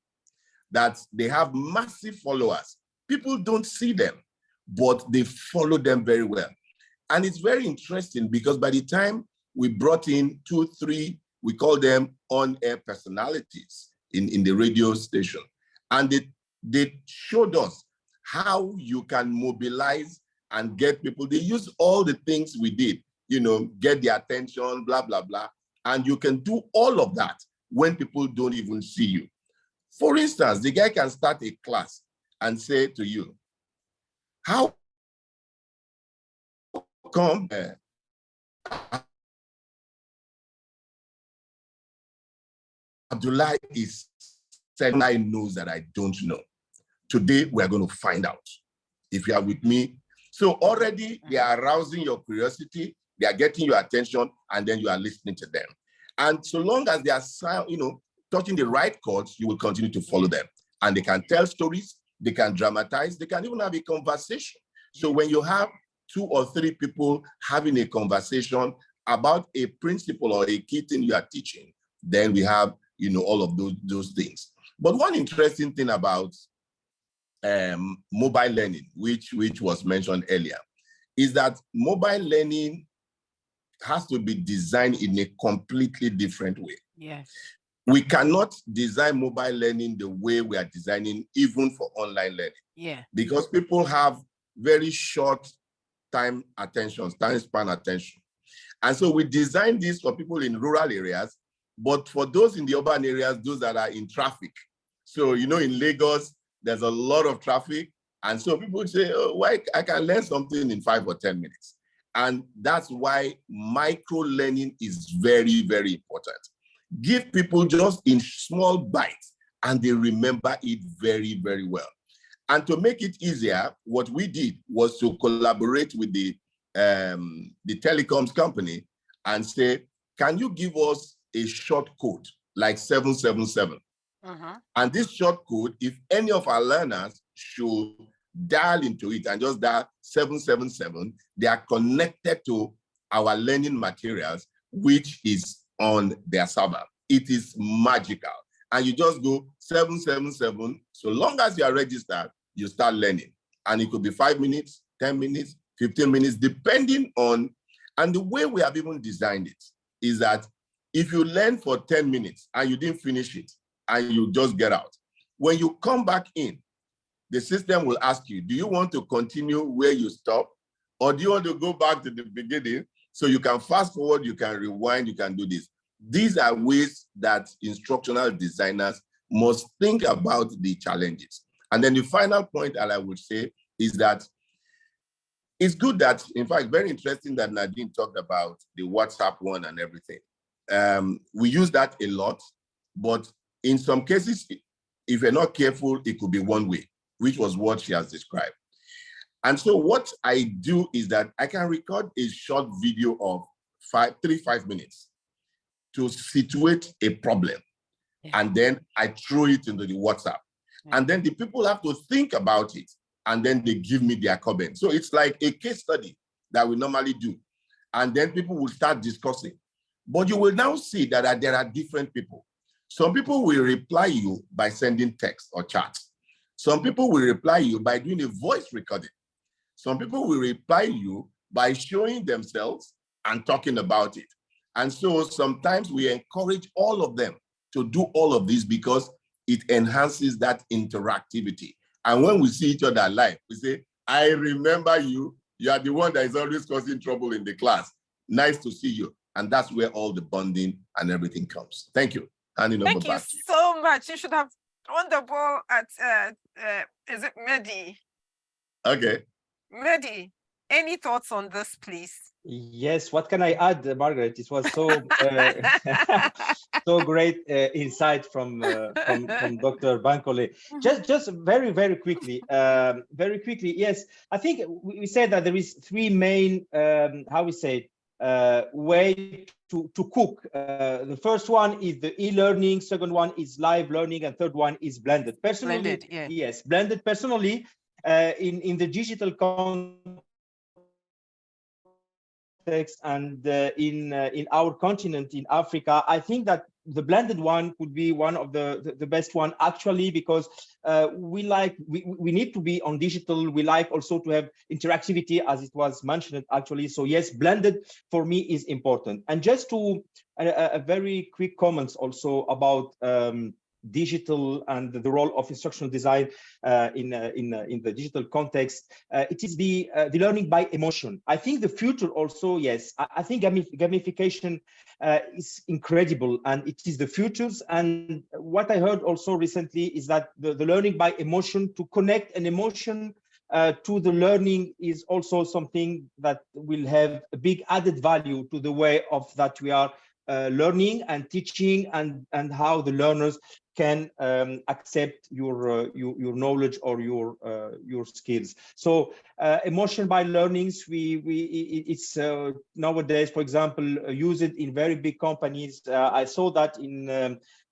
that they have massive followers. People don't see them, but they follow them very well. And it's very interesting because by the time we brought in 2, 3, we call them on-air personalities in the radio station. And they showed us how you can mobilize and get people. They use all the things we did, get their attention, blah, blah, blah. And you can do all of that when people don't even see you. For instance, the guy can start a class and say to you, how come Abdullah is saying I knows that I don't know? Today, we're going to find out if you are with me. So already they are arousing your curiosity, they are getting your attention, and then you are listening to them. And so long as they are, touching the right chords, you will continue to follow them. And they can tell stories, they can dramatize, they can even have a conversation. So when you have 2 or 3 people having a conversation about a principle or a key thing you are teaching, then we have, all of those things. But one interesting thing about mobile learning, which was mentioned earlier, is that mobile learning has to be designed in a completely different way. Yes. We cannot design mobile learning the way we are designing even for online learning. Yeah. Because people have very short time span attention. And so we designed this for people in rural areas, but for those in the urban areas, those that are in traffic. So, you know, in Lagos, there's a lot of traffic. And so people say, oh, why I can learn something in 5 or 10 minutes. And that's why micro learning is very, very important. Give people just in small bites and they remember it very, very well. And to make it easier, what we did was to collaborate with the telecoms company and say, can you give us a short code like 777? And this short code, if any of our learners should dial into it and just dial 777, they are connected to our learning materials, which is on their server. It is magical. And you just go 777. So long as you are registered, you start learning. And it could be 5 minutes, 10 minutes, 15 minutes, depending on, and the way we have even designed it is that if you learn for 10 minutes and you didn't finish it and you just get out, when you come back in, the system will ask you, do you want to continue where you stop? Or do you want to go back to the beginning? So you can fast forward, you can rewind, you can do this. These are ways that instructional designers must think about the challenges. And then the final point that I would say is that it's good that, in fact, very interesting that Nadine talked about the WhatsApp one and everything. We use that a lot, but in some cases, if you're not careful, it could be one way, which was what she has described. And so what I do is that I can record a short video of 5 minutes to situate a problem. Yeah. And then I throw it into the WhatsApp. Yeah. And then the people have to think about it. And then they give me their comment. So it's like a case study that we normally do. And then people will start discussing. But you will now see that there are different people. Some people will reply you by sending text or chat. Some people will reply you by doing a voice recording. Some people will reply you by showing themselves and talking about it. And so sometimes we encourage all of them to do all of this because it enhances that interactivity. And when we see each other live, we say, I remember you. You are the one that is always causing trouble in the class. Nice to see you. And that's where all the bonding and everything comes. Thank you. Handing over back to you. Thank you so much. You should have on the ball at, is it Mehdi? Okay. Mehdi, any thoughts on this, please? Yes, what can I add, Margaret? It was so so great insight from Dr. Bankole. Just very quickly, yes. I think we said that there is 3 main, way to cook. The first one is the e-learning, second one is live learning, and third one is blended. Personally, blended, yeah. Yes, blended. Personally, in the digital context and in our continent, in Africa, I think that the blended one could be one of the best one, actually, because we need to be on digital. We like also to have interactivity, as it was mentioned, actually. So yes, blended for me is important. And just to a very quick comments also about digital and the role of instructional design in the digital context. It is the learning by emotion. I think the future also, yes, I think gamification is incredible and it is the futures. And what I heard also recently is that the learning by emotion, to connect an emotion to the learning, is also something that will have a big added value to the way of that we are learning and teaching, and how the learners can accept your knowledge or your skills. So emotion by learnings, it's nowadays, for example, used in very big companies. I saw that in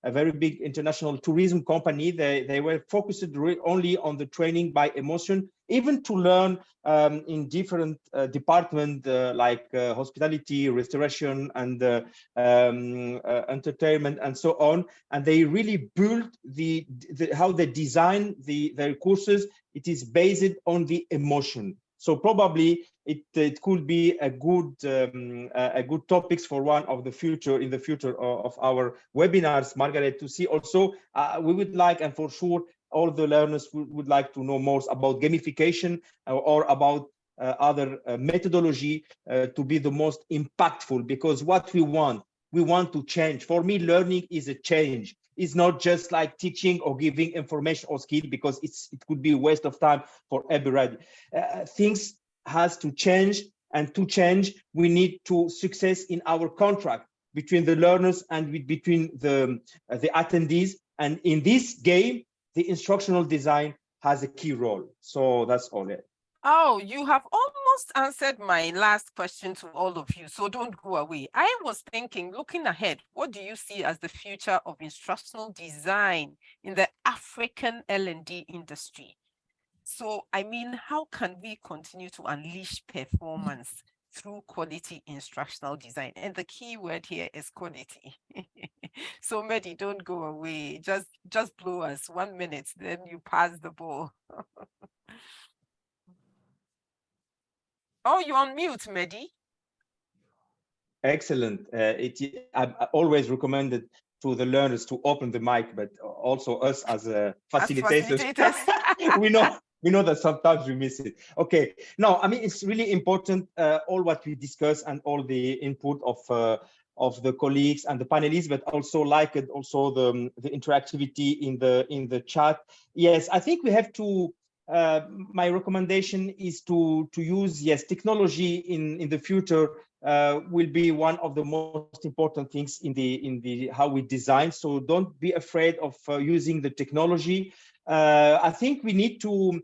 a very big international tourism company. They were focused only on the training by emotion, even to learn in different departments like hospitality, restoration, and entertainment, and so on. And they really built how they design their courses. It is based on the emotion. So probably it could be a good topics for one of the future of our webinars, Margaret, to see also. We would like, and for sure all the learners would like to know more about gamification or about other methodology to be the most impactful, because what we want to change. For me, learning is a change. It's not just like teaching or giving information or skill, because it could be a waste of time for everybody. Things has to change, and to change, we need to success in our contract between the learners and between the attendees. And in this game, the instructional design has a key role. So that's all it. Oh, you have almost answered my last question to all of you, so don't go away. I was thinking, looking ahead, what do you see as the future of instructional design in the African L&D industry? So, I mean, how can we continue to unleash performance through quality instructional design? And the key word here is quality. So, Mehdi, don't go away. Just blow us 1 minute, then you pass the ball. Oh, you're on mute, Mehdi. Excellent. I always recommended to the learners to open the mic, but also us as facilitators, we know that sometimes we miss it. Okay. No, I mean, it's really important, all what we discuss and all the input of the colleagues and the panelists, but also the interactivity in the chat. Yes, I think we have to. My recommendation is to use, yes, technology in the future will be one of the most important things in the how we design. So don't be afraid of using the technology. I think we need to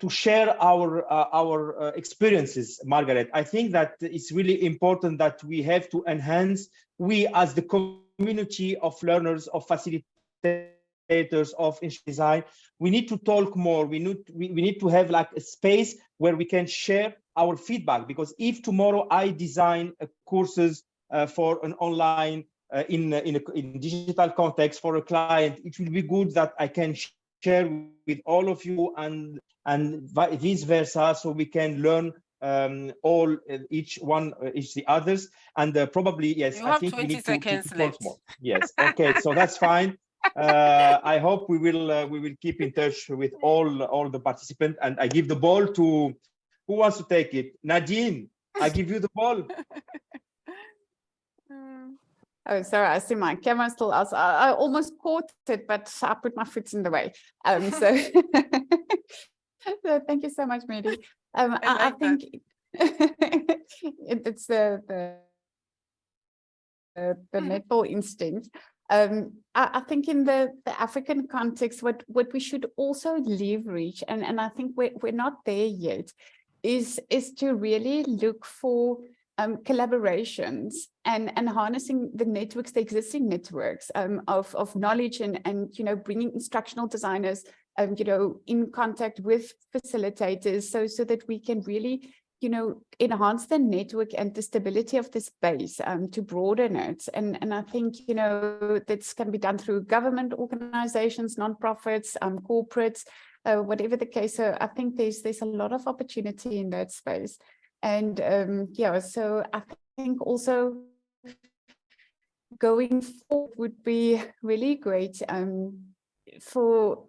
share our experiences, Margaret. I think that it's really important that we have to enhance, we as the community of learners, of facilitators, of design, we need to talk more. We need to have like a space where we can share our feedback, because if tomorrow I design courses for an online in digital context for a client, it will be good that I can share with all of you and vice versa, so we can learn each the others. And probably, yes, you I have think 20 we need seconds to left. talk more. Yes. Okay, so that's fine. I hope we will keep in touch with all the participants, and I give the ball to who wants to take it. Nadine, I give you the ball. Oh, sorry, I see my camera still out. I almost caught it, but I put my foot in the way. So, so thank you so much, Mehdi. I think it's the netball instinct. I think in the African context, what we should also leverage, and I think we're not there yet, is to really look for collaborations and harnessing the networks, the existing networks of knowledge, and bringing instructional designers in contact with facilitators, so that we can really enhance the network and the stability of the space, to broaden it. And I think, that's can be done through government organizations, nonprofits, corporates, whatever the case. So I think there's a lot of opportunity in that space. And so I think also going forward would be really great for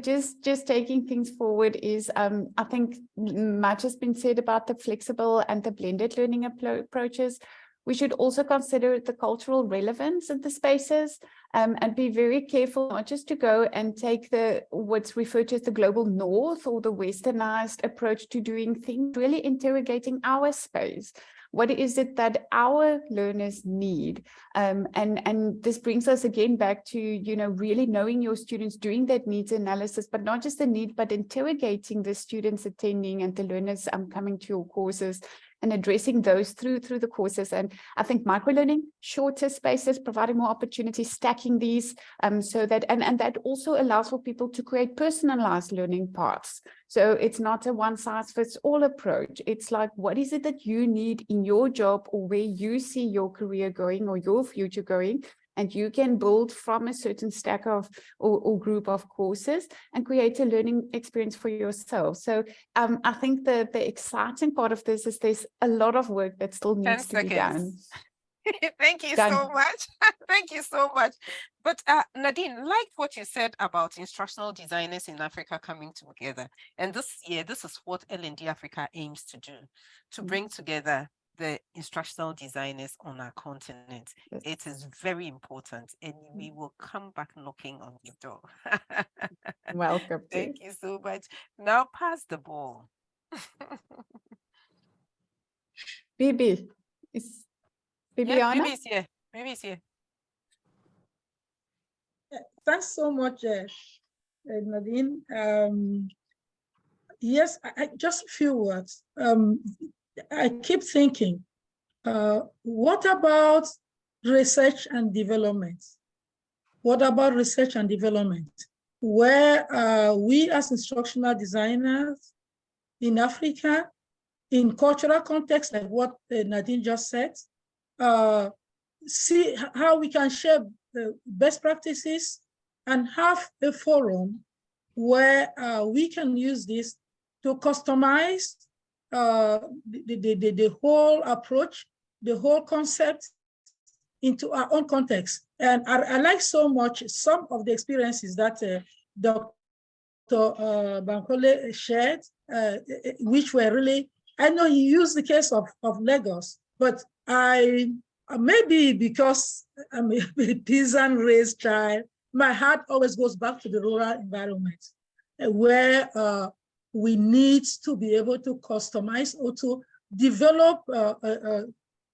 just taking things forward is, I think much has been said about the flexible and the blended learning approaches. We should also consider the cultural relevance of the spaces, and be very careful not just to go and take what's referred to as the global north or the westernized approach to doing things, really interrogating our space. What is it that our learners need? And this brings us again back to, really knowing your students, doing that needs analysis, but not just the need, but interrogating the students attending and the learners coming to your courses, and addressing those through the courses. And I think microlearning, shorter spaces, providing more opportunities, stacking these, so that, and that also allows for people to create personalized learning paths. So it's not a one-size-fits-all approach. It's like, what is it that you need in your job, or where you see your career going or your future going? And you can build from a certain stack of or group of courses and create a learning experience for yourself. So I think the exciting part of this is there's a lot of work that still needs to be done. Thank you Done. so much. Thank you so much. But Nadine, like what you said about instructional designers in Africa coming together. And this year, this is what L&D Africa aims to do, to bring together the instructional designers on our continent. Yes. It is very important, and we will come back knocking on your door. Welcome. Thank you so much. Now pass the ball. Bibi, is Bibiana? Bibi's here. Bibi's here. Thanks so much, Nadine. Yes, just a few words. I keep thinking, what about research and development? What about research and development? Where we as instructional designers in Africa, in cultural context, like what Nadine just said, see how we can share the best practices and have a forum where we can use this to customize the whole approach, the whole concept into our own context. And I like so much some of the experiences that Dr. Bankole shared, which were really, I know he used the case of Lagos, but maybe because I'm a peasant-raised child, my heart always goes back to the rural environment where we need to be able to customize or to develop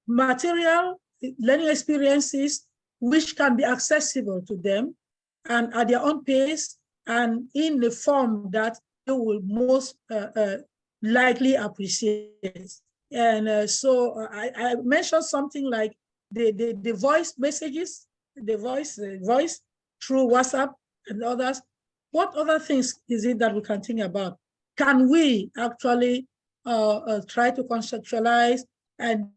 material learning experiences which can be accessible to them and at their own pace and in the form that they will most likely appreciate. And so I mentioned something like the voice messages, the voice through WhatsApp and others. What other things is it that we can think about? Can we actually try to conceptualize and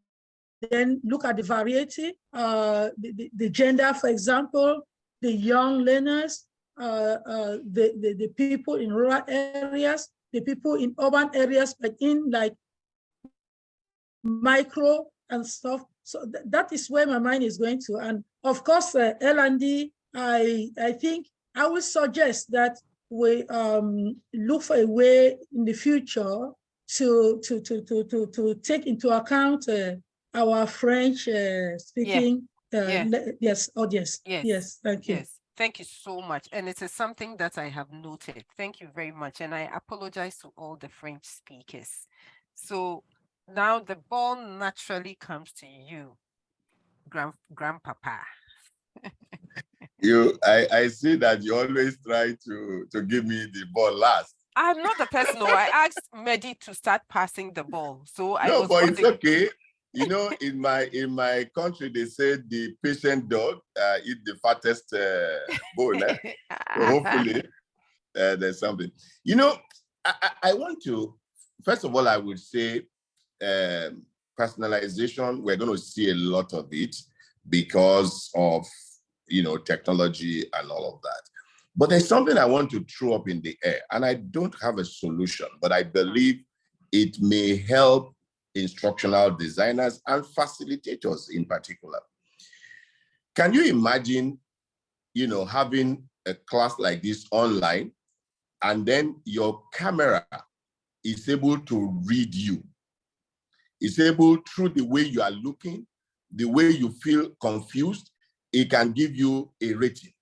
then look at the variety, the gender, for example, the young learners, the people in rural areas, the people in urban areas, but in like micro and stuff. So that is where my mind is going to. And of course, L&D, I think I would suggest that we look for a way in the future to take into account our French speaking yes audience. Yes, thank you. Yes, thank you so much. And it is something that I have noted. Thank you very much. And I apologize to all the French speakers. So now the ball naturally comes to you, Grandpapa. I see that you always try to give me the ball last. I'm not the person who I asked Mehdi to start passing the ball. So No, but it's okay. You know, in my country, they say the patient dog eat the fattest bone. So hopefully, there's something. You know, I want to, first of all, I would say personalization, we're going to see a lot of it because of, you know, technology and all of that. But there's something I want to throw up in the air, and I don't have a solution, but I believe it may help instructional designers and facilitators in particular. Can you imagine, you know, having a class like this online, and then your camera is able to read you? It's able, through the way you are looking, the way you feel confused, it can give you a rating.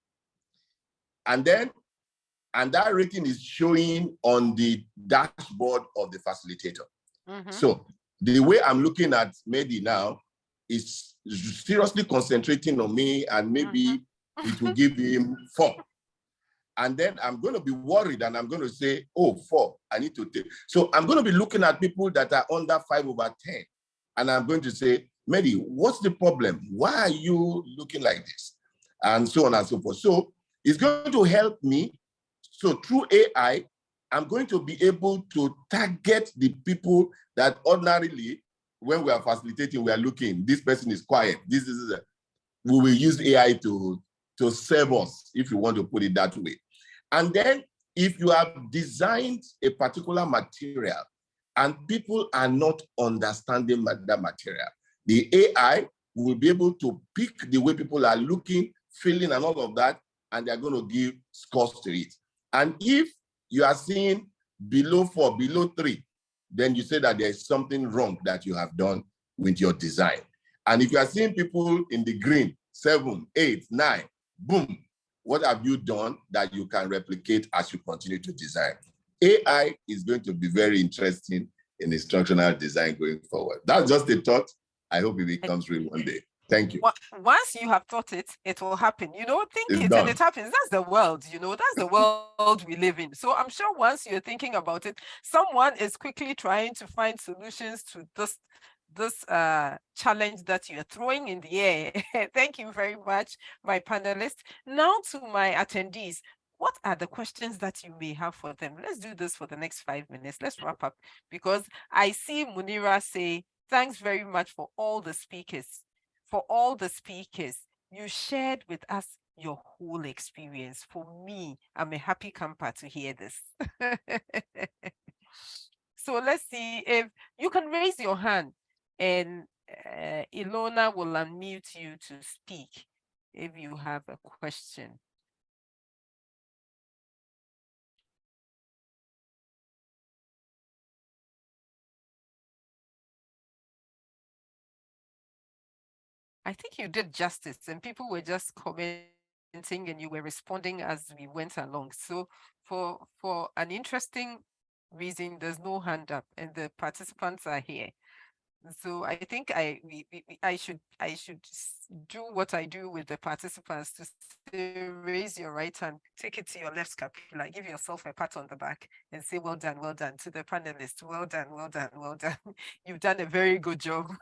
And that rating is showing on the dashboard of the facilitator. Mm-hmm. So the way I'm looking at Mehdi now is seriously concentrating on me, and maybe it will give him 4. And then I'm going to be worried and I'm going to say, oh, 4, I need to take. So I'm going to be looking at people that are under 5/10. And I'm going to say, Mehdi, what's the problem? Why are you looking like this? And so on and so forth. So it's going to help me. So through AI, I'm going to be able to target the people that ordinarily, when we are facilitating, we are looking, this person is quiet. We will use AI to serve us, if you want to put it that way. And then if you have designed a particular material and people are not understanding that material, the AI will be able to pick the way people are looking, feeling, and all of that, and they're going to give scores to it. And if you are seeing below 4, below 3, then you say that there's something wrong that you have done with your design. And if you are seeing people in the green, 7, 8, 9, boom, what have you done that you can replicate as you continue to design? AI is going to be very interesting in instructional design going forward. That's just a thought. I hope it becomes real one day. Thank you. Once you have thought it, it will happen. You know, think It's it done. and it happens. That's the world, you know, that's the world we live in. So I'm sure once you're thinking about it, someone is quickly trying to find solutions to this challenge that you're throwing in the air. Thank you very much, my panelists. Now to my attendees. What are the questions that you may have for them? Let's do this for the next 5 minutes. Let's wrap up, because I see Munira say, thanks very much for all the speakers. For all the speakers, you shared with us your whole experience. For me, I'm a happy camper to hear this. So let's see if you can raise your hand, and Ilona will unmute you to speak if you have a question. I think you did justice, and people were just commenting and you were responding as we went along. So for an interesting reason, there's no hand up and the participants are here. So I think I should do what I do with the participants, to say, raise your right hand, take it to your left scapula, give yourself a pat on the back and say, well done, well done. To the panelists, well done, well done, well done. You've done a very good job.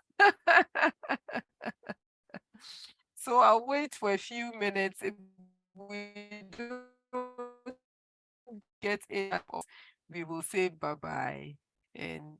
So I'll wait for a few minutes. If we don't get it, we will say bye-bye and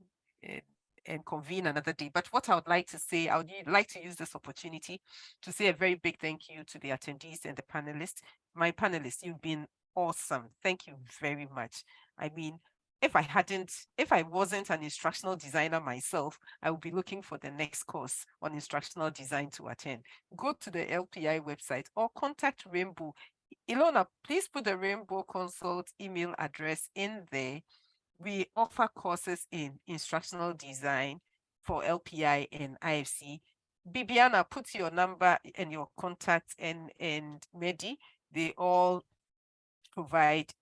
convene another day. But what I would like to say, I would like to use this opportunity to say a very big thank you to the attendees and the panelists. My panelists, you've been awesome. Thank you very much. I mean, if I wasn't an instructional designer myself, I would be looking for the next course on instructional design to attend. Go to the LPI website or contact Rainbow. Ilona, please put the Rainbow Consult email address in there. We offer courses in instructional design for LPI and IFC. Bibiana, put your number and your contact, and Mehdi, they all provide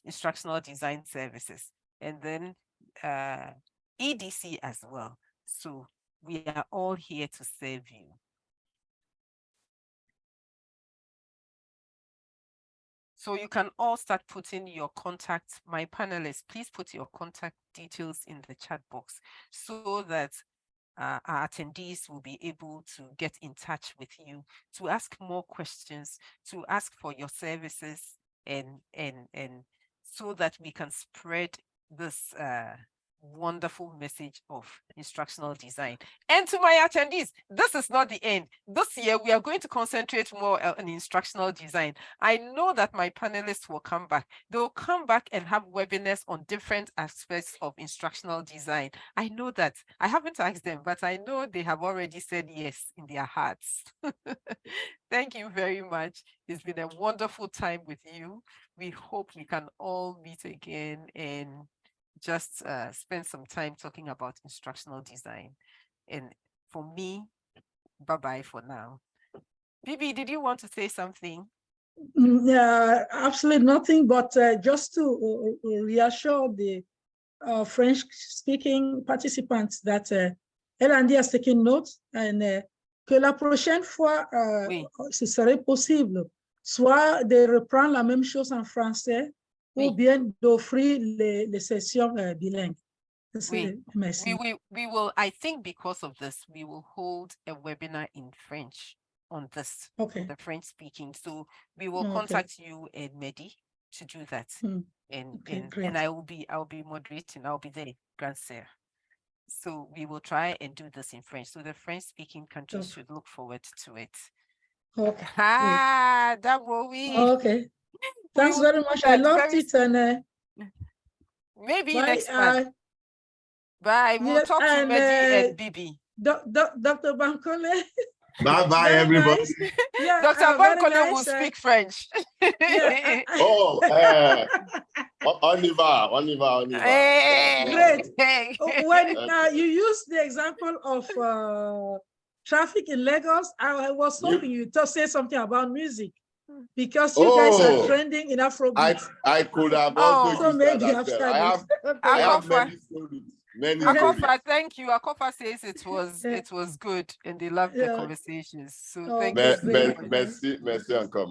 instructional design services, and then EDC as well. So we are all here to serve you. So you can all start putting your contacts. My panelists, please put your contact details in the chat box so that our attendees will be able to get in touch with you, to ask more questions, to ask for your services, and so that we can spread this wonderful message of instructional design. And to my attendees, this is not the end. This year, we are going to concentrate more on instructional design. I know that my panelists will come back. They'll come back and have webinars on different aspects of instructional design. I know that. I haven't asked them, but I know they have already said yes in their hearts. Thank you very much. It's been a wonderful time with you. We hope we can all meet again and just spend some time talking about instructional design. And for me, bye-bye for now. Bibi, did you want to say something? Yeah, absolutely nothing, but just to reassure the French-speaking participants that L&D has taken note, and que la prochaine fois, Oui. ce serait possible, soit de reprendre la même chose en français, Oui. ou bien d'offrir les sessions bilingues. Oui. Merci. We will, I think because of this, we will hold a webinar in French on this, Okay. the French speaking. So we will contact you and Mehdi to do that. And I'll be moderating, I'll be there, Grand Sir. So we will try and do this in French. So the French speaking countries should look forward to it. Okay. That will we. Okay. Thanks very much. I loved it. And maybe bye, next time. Bye. We'll talk to Mehdi and Bibi. Dr. Bankole. Bye-bye, Very everybody. nice. Yeah, Dr. very Bankole will nice, speak French. Yeah, Oh, on y va. Great. Hey. When you use the example of traffic in Lagos, I was hoping you to say something about music, because you guys are trending in Afrobeat. I could have Oh. also So used maybe that as well. I have many stories. Akofa, thank you. Akofa says it was good and they loved the conversations. So thank you. Merci encore.